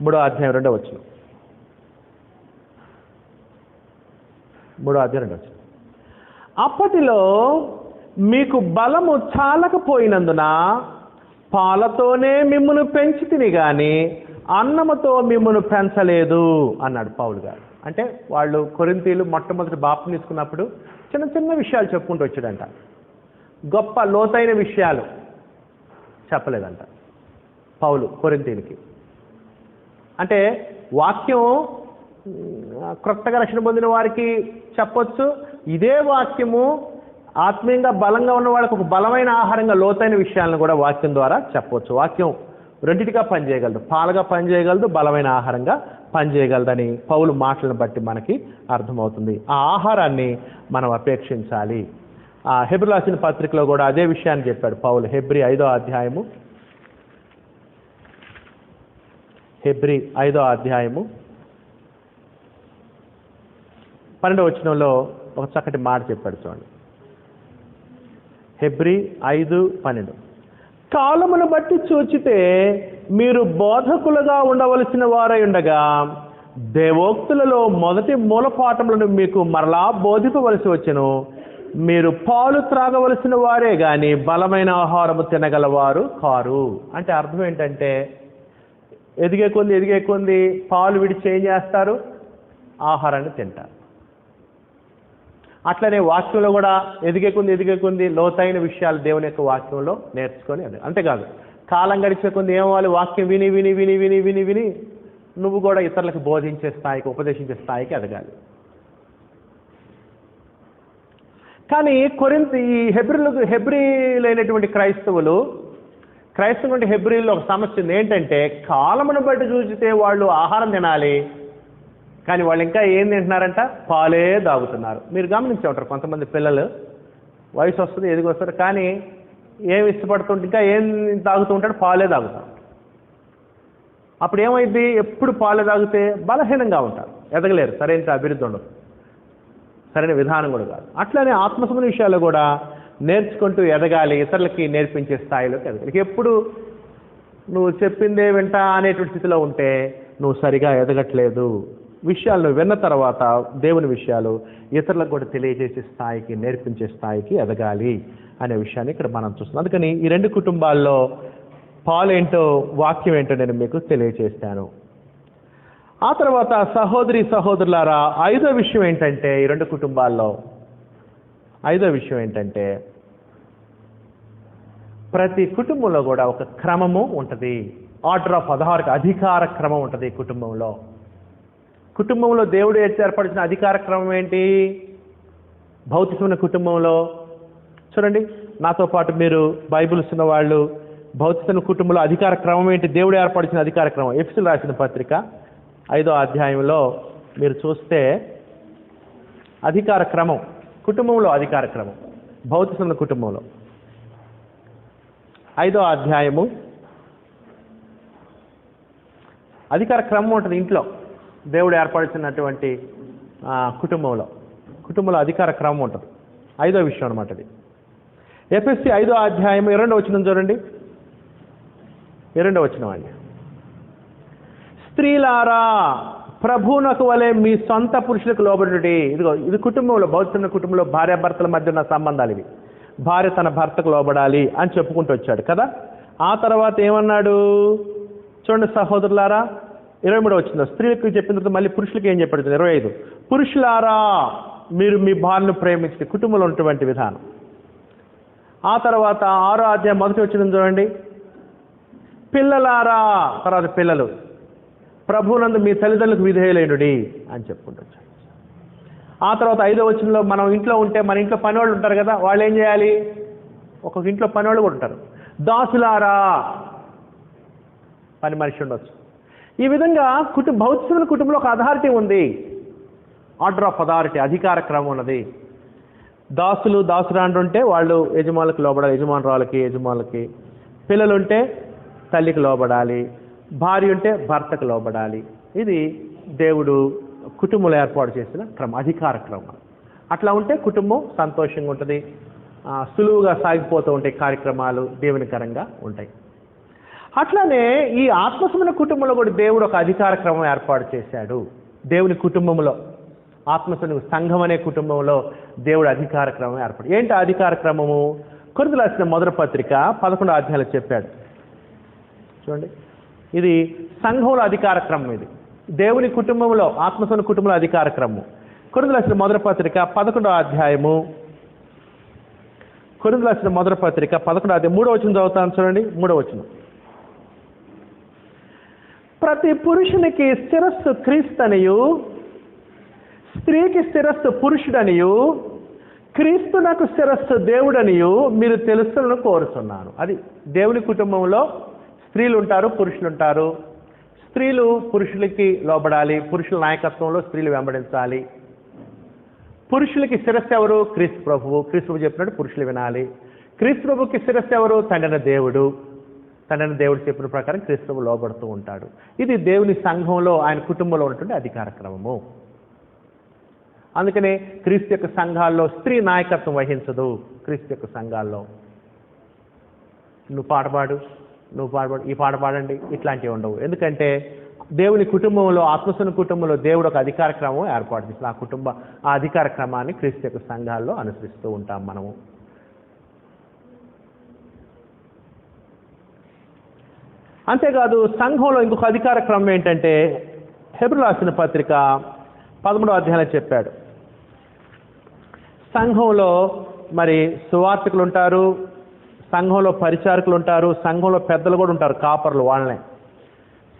3వ అధ్యాయం 2వ వచనం. 3వ అధ్యాయం 2వ వచనం. అప్పటిలో మీకు బలము చాలకపోయినందున పాలతోనే మిమ్మును పెంచితిని గాని అన్నముతో మిమ్మును పెంచలేదు అన్నాడు పౌలు గారు. అంటే వాళ్ళు కొరింథీయులు మొట్టమొదటి బాప్తిసం తీసుకున్నప్పుడు చిన్న చిన్న విషయాలు చెప్పుకుంటూ వచ్చాడంట, గొప్ప లోతైన విషయాలు చెప్పలేదంట పౌలు కొరింథీయులకి. అంటే వాక్యం క్రొత్తగా రక్షణ పొందిన వారికి చెప్పొచ్చు, ఇదే వాక్యము ఆత్మీయంగా బలంగా ఉన్న వాళ్ళకి ఒక బలమైన ఆహారంగా లోతైన విషయాలను కూడా వాక్యం ద్వారా చెప్పవచ్చు. వాక్యం రెండిటిగా పనిచేయగలదు, పాలుగా పనిచేయగలదు, బలమైన ఆహారంగా పనిచేయగలదని పౌలు మాటలను బట్టి మనకి అర్థమవుతుంది. ఆ ఆహారాన్ని మనం అపేక్షించాలి. ఆ హెబ్రీ రాసిన పత్రికలో కూడా అదే విషయాన్ని చెప్పాడు పౌలు. హెబ్రీ 5వ అధ్యాయము 12వ వచనంలో ఒక చక్కటి మాట చెప్పాడు చూడండి. హెబ్రీ 5:12 కాలమును బట్టి చూచితే మీరు బోధకులుగా ఉండవలసిన వారై ఉండగా దేవోక్తులలో మొదటి మూలపాఠములను మీకు మరలా బోధింపవలసి వచ్చెను. మీరు పాలు త్రాగవలసిన వారే గాని బలమైన ఆహారము తినగలవారు కారు. అంటే అర్థం ఏంటంటే ఎదిగే కొంది పాలు విడిచి ఏం చేస్తారు? ఆహారాన్ని తింటారు. అట్లనే వాక్యంలో కూడా ఎదిగే కొంది లోతైన విషయాలు దేవుని యొక్క వాక్యంలో నేర్చుకొని అంతేకాదు కాలం గడిచే కొంది ఏమవ్వాలి? వాక్యం విని విని విని విని విని విని నువ్వు కూడా ఇతరులకు బోధించే స్థాయికి, ఉపదేశించే స్థాయికి ఎదగాలి. కానీ ఈ హెబ్రీలైనటువంటి క్రైస్తవులు హెబ్రీల్లో ఒక సమస్య ఉంది. ఏంటంటే కాలమును బట్టి చూసితే వాళ్ళు ఆహారం తినాలి, కానీ వాళ్ళు ఇంకా ఏం తింటున్నారంట? పాలే తాగుతున్నారు. మీరు గమనించే ఉంటారు, కొంతమంది పిల్లలు వయసు వస్తుంది, ఎదిగి వస్తారు, కానీ ఏం ఇష్టపడుతుంటే ఇంకా ఏం తాగుతూ ఉంటాడు? పాలే తాగుతారు. అప్పుడు ఏమైంది? ఎప్పుడు పాలే తాగితే బలహీనంగా ఉంటారు, ఎదగలేరు, సరైన అభివృద్ధి ఉండదు, సరైన విధానం కూడా కాదు. అట్లనే ఆత్మసంబంధ విషయాలు కూడా నేర్చుకుంటూ ఎదగాలి, ఇతరులకి నేర్పించే స్థాయిలోకి ఎదగాలి. ఎప్పుడు నువ్వు చెప్పిందే వింటా అనేటువంటి స్థితిలో ఉంటే నువ్వు సరిగా ఎదగట్లేదు. విషయాలు నువ్వు విన్న తర్వాత దేవుని విషయాలు ఇతరులకు కూడా తెలియజేసే స్థాయికి, నేర్పించే స్థాయికి ఎదగాలి అనే విషయాన్ని ఇక్కడ మనం చూస్తున్నాం. అందుకని ఈ రెండు కుటుంబాల్లో పాలు ఏంటో, వాక్యం ఏంటో నేను మీకు తెలియజేస్తాను. ఆ తర్వాత సహోదరులారా, ఐదో విషయం ఏంటంటే, ఈ రెండు కుటుంబాల్లో ఐదో విషయం ఏంటంటే, ప్రతి కుటుంబంలో కూడా ఒక క్రమము ఉంటుంది. ఆర్డర్ ఆఫ్ అథారిటీ, అధికార క్రమం ఉంటుంది కుటుంబంలో. కుటుంబంలో దేవుడు ఏర్పరిచిన అధికార క్రమం ఏంటి? భౌతికమైన కుటుంబంలో చూడండి, నాతో పాటు మీరు బైబిల్స్ ఉన్న వాళ్ళు భౌతికమైన కుటుంబంలో అధికార క్రమం ఏంటి? దేవుడు ఏర్పరిచిన అధికార క్రమం. ఎఫెసీయులకు రాసిన పత్రిక 5వ అధ్యాయంలో మీరు చూస్తే అధికార క్రమం, కుటుంబంలో అధికార క్రమం, భౌతికమైన కుటుంబంలో 5వ అధ్యాయము అధికార క్రమం ఉంటుంది. ఇంట్లో దేవుడు ఏర్పరిచినటువంటి కుటుంబంలో అధికార క్రమం ఉంటుంది. 5వ విషయం అనమాట అది. ఎఫెసీ 5వ అధ్యాయం 2వ వచనం చూడండి. 2వ వచనం అండి. స్త్రీలారా, ప్రభువునకు వలె మీ సొంత పురుషులకు లోబడుడి. ఇది కుటుంబంలో, భౌతిక కుటుంబంలో భార్యాభర్తల మధ్య ఉన్న సంబంధాలు ఇవి. భార్య తన భర్తకు లోబడాలి అని చెప్పుకుంటూ వచ్చాడు కదా. ఆ తర్వాత ఏమన్నాడు చూడండి, సహోదరులారా 23వ వచనం. స్త్రీలకు చెప్పిన తర్వాత మళ్ళీ పురుషులకు ఏం చెప్పాడు? 25. పురుషులారా, మీరు మీ భార్యను ప్రేమించి, కుటుంబంలో ఉన్నటువంటి విధానం. ఆ తర్వాత 6వ అధ్యాయం 1వ వచనం చూడండి. పిల్లలారా, తర్వాత పిల్లలు, ప్రభువునందు మీ తల్లిదండ్రులకు విధేయులైనడి అని చెప్పుకుంటూ. ఆ తర్వాత 5వ వచనంలో మనం ఇంట్లో ఉంటే మన ఇంట్లో పనివాళ్ళు ఉంటారు కదా, వాళ్ళు ఏం చేయాలి? ఒక్కొక్క ఇంట్లో పనివాళ్ళు కూడా ఉంటారు. దాసులారా, పని మనిషి ఉండొచ్చు. ఈ విధంగా భౌతికమైన కుటుంబంలో ఒక అథారిటీ ఉంది, ఆర్డర్ ఆఫ్ అథారిటీ, అధికార క్రమం ఉన్నది. దాసులు దాసురాండ్రు ఉంటే వాళ్ళు యజమానులకు లోబడాలి, యజమానురాలకి యజమానులకి. పిల్లలుంటే తల్లికి లోబడాలి, భార్య ఉంటే భర్తకు లోబడాలి. ఇది దేవుడు కుటుంబంలో ఏర్పాటు చేసిన క్రమం, అధికార క్రమం. అట్లా ఉంటే కుటుంబం సంతోషంగా ఉంటుంది, సులువుగా సాగిపోతూ ఉంటాయి, కార్యక్రమాలు దేవునికరంగా ఉంటాయి. అట్లానే ఈ ఆత్మసమైన కుటుంబంలో కూడా దేవుడు ఒక అధికార క్రమం ఏర్పాటు చేశాడు. దేవుని కుటుంబంలో, ఆత్మసమైన సంఘం అనే కుటుంబంలో దేవుడు అధికార క్రమం ఏర్పాటు. ఏంటి అధికార క్రమము? కొరింథీయులకు రాసిన మొదటి పత్రిక 11వ అధ్యాయంలో చెప్పాడు. చూడండి, ఇది సంఘంలో అధికార క్రమం. ఇది దేవుని కుటుంబంలో, ఆత్మసమైన కుటుంబంలో అధికార క్రమం. కొరింథీయులకు రాసిన మొదటి పత్రిక 11వ అధ్యాయము, కొరింథీయులకు రాసిన మొదటి పత్రిక 11వ అధ్యాయం 3వ వచనం చదువుతాను. చూడండి, 3వ వచనం. ప్రతి పురుషునికి శిరస్సు క్రీస్తనియు, స్త్రీకి శిరస్సు పురుషుడనియు, క్రీస్తునకు శిరస్సు దేవుడనియు మీరు తెలుసులను కోరుతున్నాను. అది దేవుని కుటుంబంలో స్త్రీలు ఉంటారు, పురుషులు ఉంటారు. స్త్రీలు పురుషులకి లోబడాలి, పురుషుల నాయకత్వంలో స్త్రీలు వెంబడించాలి. పురుషులకి శిరస్సు ఎవరు? క్రీస్తు ప్రభువు. క్రీస్తు ప్రభు చెప్పినట్టు పురుషులు వినాలి. క్రీస్తు ప్రభుకి శిరస్సు ఎవరు? తండ్రి దేవుడు. తండ్రి దేవుడు చెప్పిన ప్రకారం క్రీస్తు ప్రభు లోబడుతూ ఉంటాడు. ఇది దేవుని సంఘంలో, ఆయన కుటుంబంలో ఉన్నటువంటి అధికార క్రమము. అందుకనే క్రీస్తు యొక్క సంఘాల్లో స్త్రీ నాయకత్వం వహించదు. క్రీస్తు యొక్క సంఘాల్లో నువ్వు పాట పాడు, ఈ పాట పాడండి, ఇట్లాంటివి ఉండవు. ఎందుకంటే దేవుని కుటుంబంలో, ఆత్మసన కుటుంబంలో దేవుడు ఒక అధికార క్రమం ఏర్పాటు చేసిన ఆ అధికార క్రమాన్ని క్రీస్తు యొక్క సంఘాల్లో అనుసరిస్తూ ఉంటాం మనము. అంతేకాదు సంఘంలో ఇంకొక అధికార క్రమం ఏంటంటే, హెబ్రీయులకు రాసిన పత్రిక 13వ అధ్యాయంలో చెప్పాడు. సంఘంలో మరి సువార్తికులు ఉంటారు, సంఘంలో పరిచారకులు ఉంటారు, సంఘంలో పెద్దలు కూడా ఉంటారు, కాపర్లు. వాళ్ళనే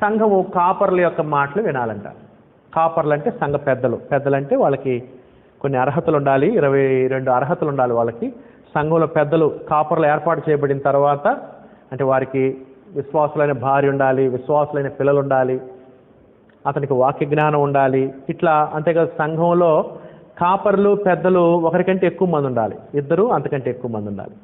సంఘము కాపర్ల యొక్క మాటలు వినాలంట. కాపర్లు అంటే సంఘ పెద్దలు. పెద్దలంటే వాళ్ళకి కొన్ని అర్హతలు ఉండాలి, 22 అర్హతలు ఉండాలి వాళ్ళకి. సంఘంలో పెద్దలు కాపర్లు ఏర్పాటు చేయబడిన తర్వాత, అంటే వారికి విశ్వాసులైన భార్య ఉండాలి, విశ్వాసులైన పిల్లలు ఉండాలి, అతనికి వాక్య జ్ఞానం ఉండాలి. ఇట్లా అంతేకాదు సంఘంలో కాపర్లు పెద్దలు ఒకరికంటే ఎక్కువ మంది ఉండాలి, ఇద్దరు అంతకంటే ఎక్కువ మంది ఉండాలి.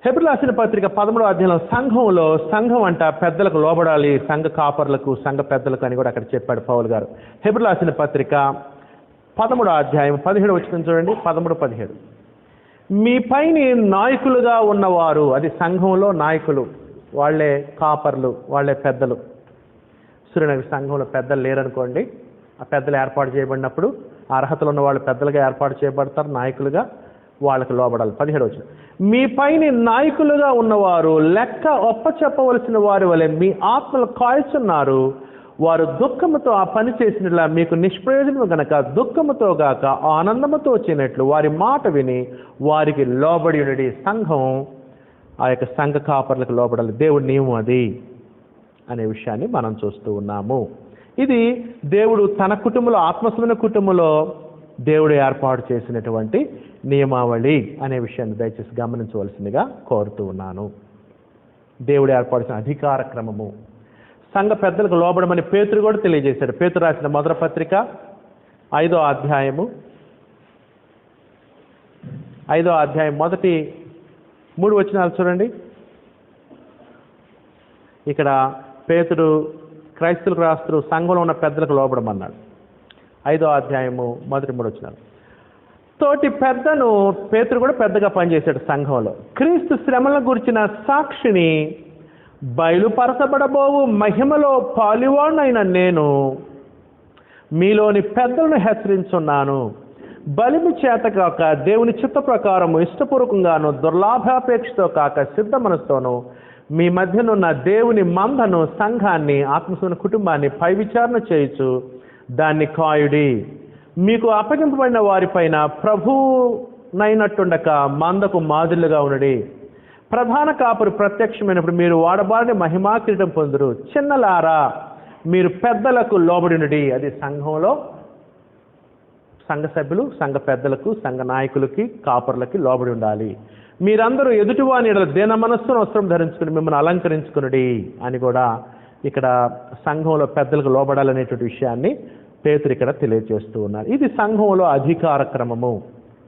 హెబ్రీయులకు రాసిన పత్రిక 13వ అధ్యాయంలో సంఘం అంట పెద్దలకు లోబడాలి, సంఘ కాపర్లకు, సంఘ పెద్దలకు అని కూడా అక్కడ చెప్పాడు పౌలు గారు. హెబ్రీయులకు రాసిన పత్రిక 13వ అధ్యాయం 17వ వచనం చూడండి, 13-17. మీ పైన నాయకులుగా ఉన్నవారు, అది సంఘంలో నాయకులు, వాళ్ళే కాపర్లు, వాళ్ళే పెద్దలు. సూర్యనగర్ సంఘంలో పెద్దలు లేరనుకోండి, ఆ పెద్దలు ఏర్పాటు చేయబడినప్పుడు అర్హతలు ఉన్న వాళ్ళు పెద్దలుగా ఏర్పాటు చేయబడతారు, నాయకులుగా. వాళ్ళకు లోబడాలి. 17వ వచనం. మీ పైన నాయకులుగా ఉన్నవారు లెక్క ఒప్పచెప్పవలసిన వారి వలె మీ ఆత్మలు కాల్చున్నారు. వారు దుఃఖముతో ఆ పని చేసినట్లా మీకు నిష్ప్రయోజనం గనక దుఃఖముతో గాక ఆనందముతో వచ్చినట్లు వారి మాట విని వారికి లోబడి ఉండి. సంఘం ఆ యొక్క సంఘ కాపర్లకు లోబడాలి. దేవుడి నియమం అది అనే విషయాన్ని మనం చూస్తూ ఉన్నాము. ఇది దేవుడు తన కుటుంబంలో, ఆత్మస్వమైన కుటుంబంలో దేవుడు ఏర్పాటు చేసినటువంటి నియమావళి అనే విషయాన్ని దయచేసి గమనించవలసిందిగా కోరుతూ ఉన్నాను. దేవుడు ఏర్పాటు చేసిన అధికార క్రమము. సంఘ పెద్దలకు లోబడమని పేతురు కూడా తెలియజేశాడు. పేతురు రాసిన మొదటి పత్రిక 5వ అధ్యాయము 5వ అధ్యాయం మొదటి 3 వచనాలు చూడండి. ఇక్కడ పేతురు క్రైస్తవులకు రాస్తూ సంఘంలో ఉన్న పెద్దలకు లోబడమన్నాడు. 5వ అధ్యాయము మొదటి 3 వచనాలు. తోటి పెద్దను, పేతురు కూడా పెద్దగా పనిచేశాడు సంఘంలో. క్రీస్తు శ్రమలను గురించిన సాక్షిని బయలుపరచబడబోవు మహిమలో పాలువాడినైన నేను మీలోని పెద్దలను హెచ్చరించున్నాను. బలిమి చేత కాక దేవుని చిత్త ప్రకారము ఇష్టపూర్వకంగాను దుర్లాభాపేక్షతో కాక సిద్ధ మనసుతోనూ మీ మధ్యనున్న దేవుని మందను, సంఘాన్ని, ఆత్మసూన కుటుంబాన్ని పై విచారణ చేయుచు దాన్ని కాయుడి. మీకు అప్పగింపబడిన వారిపైన ప్రభువునైనట్టుండక మందకు మాదిరిగా ఉండి. ప్రధాన కాపురి ప్రత్యక్షమైనప్పుడు మీరు వాడబారిన మహిమా కిరీటం పొందురు. చిన్నలారా, మీరు పెద్దలకు లోబడినడి. అది సంఘంలో సంఘ సభ్యులు, సంఘ పెద్దలకు, సంఘ నాయకులకి, కాపర్లకి లోబడి ఉండాలి. మీరందరూ ఎదుటివాని ఎడల దీన మనస్సును వస్త్రం ధరించుకుని మిమ్మల్ని అలంకరించుకునుడి అని కూడా ఇక్కడ సంఘంలో పెద్దలకు లోబడాలనేటువంటి విషయాన్ని పేతురు ఇక్కడ తెలియజేస్తూ ఉన్నారు. ఇది సంఘంలో అధికార క్రమము.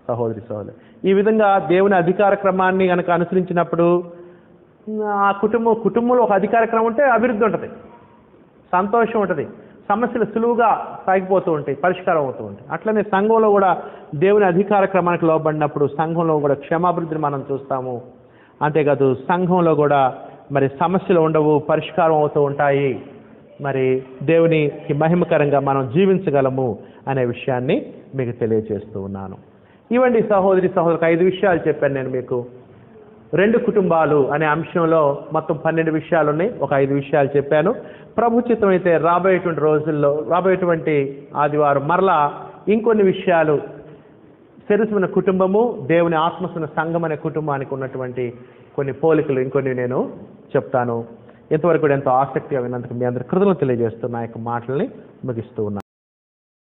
సహోదరి సహోదరు, ఈ విధంగా దేవుని అధికార క్రమాన్ని కనుక అనుసరించినప్పుడు ఆ కుటుంబంలో ఒక అధికార క్రమం ఉంటే అభివృద్ధి ఉంటుంది, సంతోషం ఉంటుంది, సమస్యలు సులువుగా సాగిపోతూ ఉంటాయి, పరిష్కారం అవుతూ ఉంటాయి. అట్లనే సంఘంలో కూడా దేవుని అధికార క్రమానికి లోబడినప్పుడు సంఘంలో కూడా క్షేమాభివృద్ధిని మనం చూస్తాము. అంతేకాదు సంఘంలో కూడా మరి సమస్యలు ఉండవు, పరిష్కారం అవుతూ ఉంటాయి. మరి దేవునికి మహిమకరంగా మనం జీవించగలము అనే విషయాన్ని మీకు తెలియజేస్తూ ఉన్నాను. ఇవ్వండి సహోదరి సహోదరులకు 5 విషయాలు చెప్పాను నేను మీకు. 2 కుటుంబాలు అనే అంశంలో మొత్తం 12 విషయాలు ఉన్నాయి. ఒక 5 విషయాలు చెప్పాను. ప్రభు చిత్తం అయితే రాబోయేటువంటి రోజుల్లో, రాబోయేటువంటి ఆదివారం మరలా ఇంకొన్ని విషయాలు, శిరస్సున్న కుటుంబము, దేవుని ఆత్మసున్న సంఘం అనే కుటుంబానికి ఉన్నటువంటి కొన్ని పోలికలు ఇంకొన్ని నేను చెప్తాను. ఇంతవరకు కూడా ఎంతో ఆసక్తిగా విన్నందుకు మీ అందరి కృతజ్ఞతలు తెలియజేస్తూ నా యొక్క మాటల్ని ముగిస్తూ ఉన్నాను.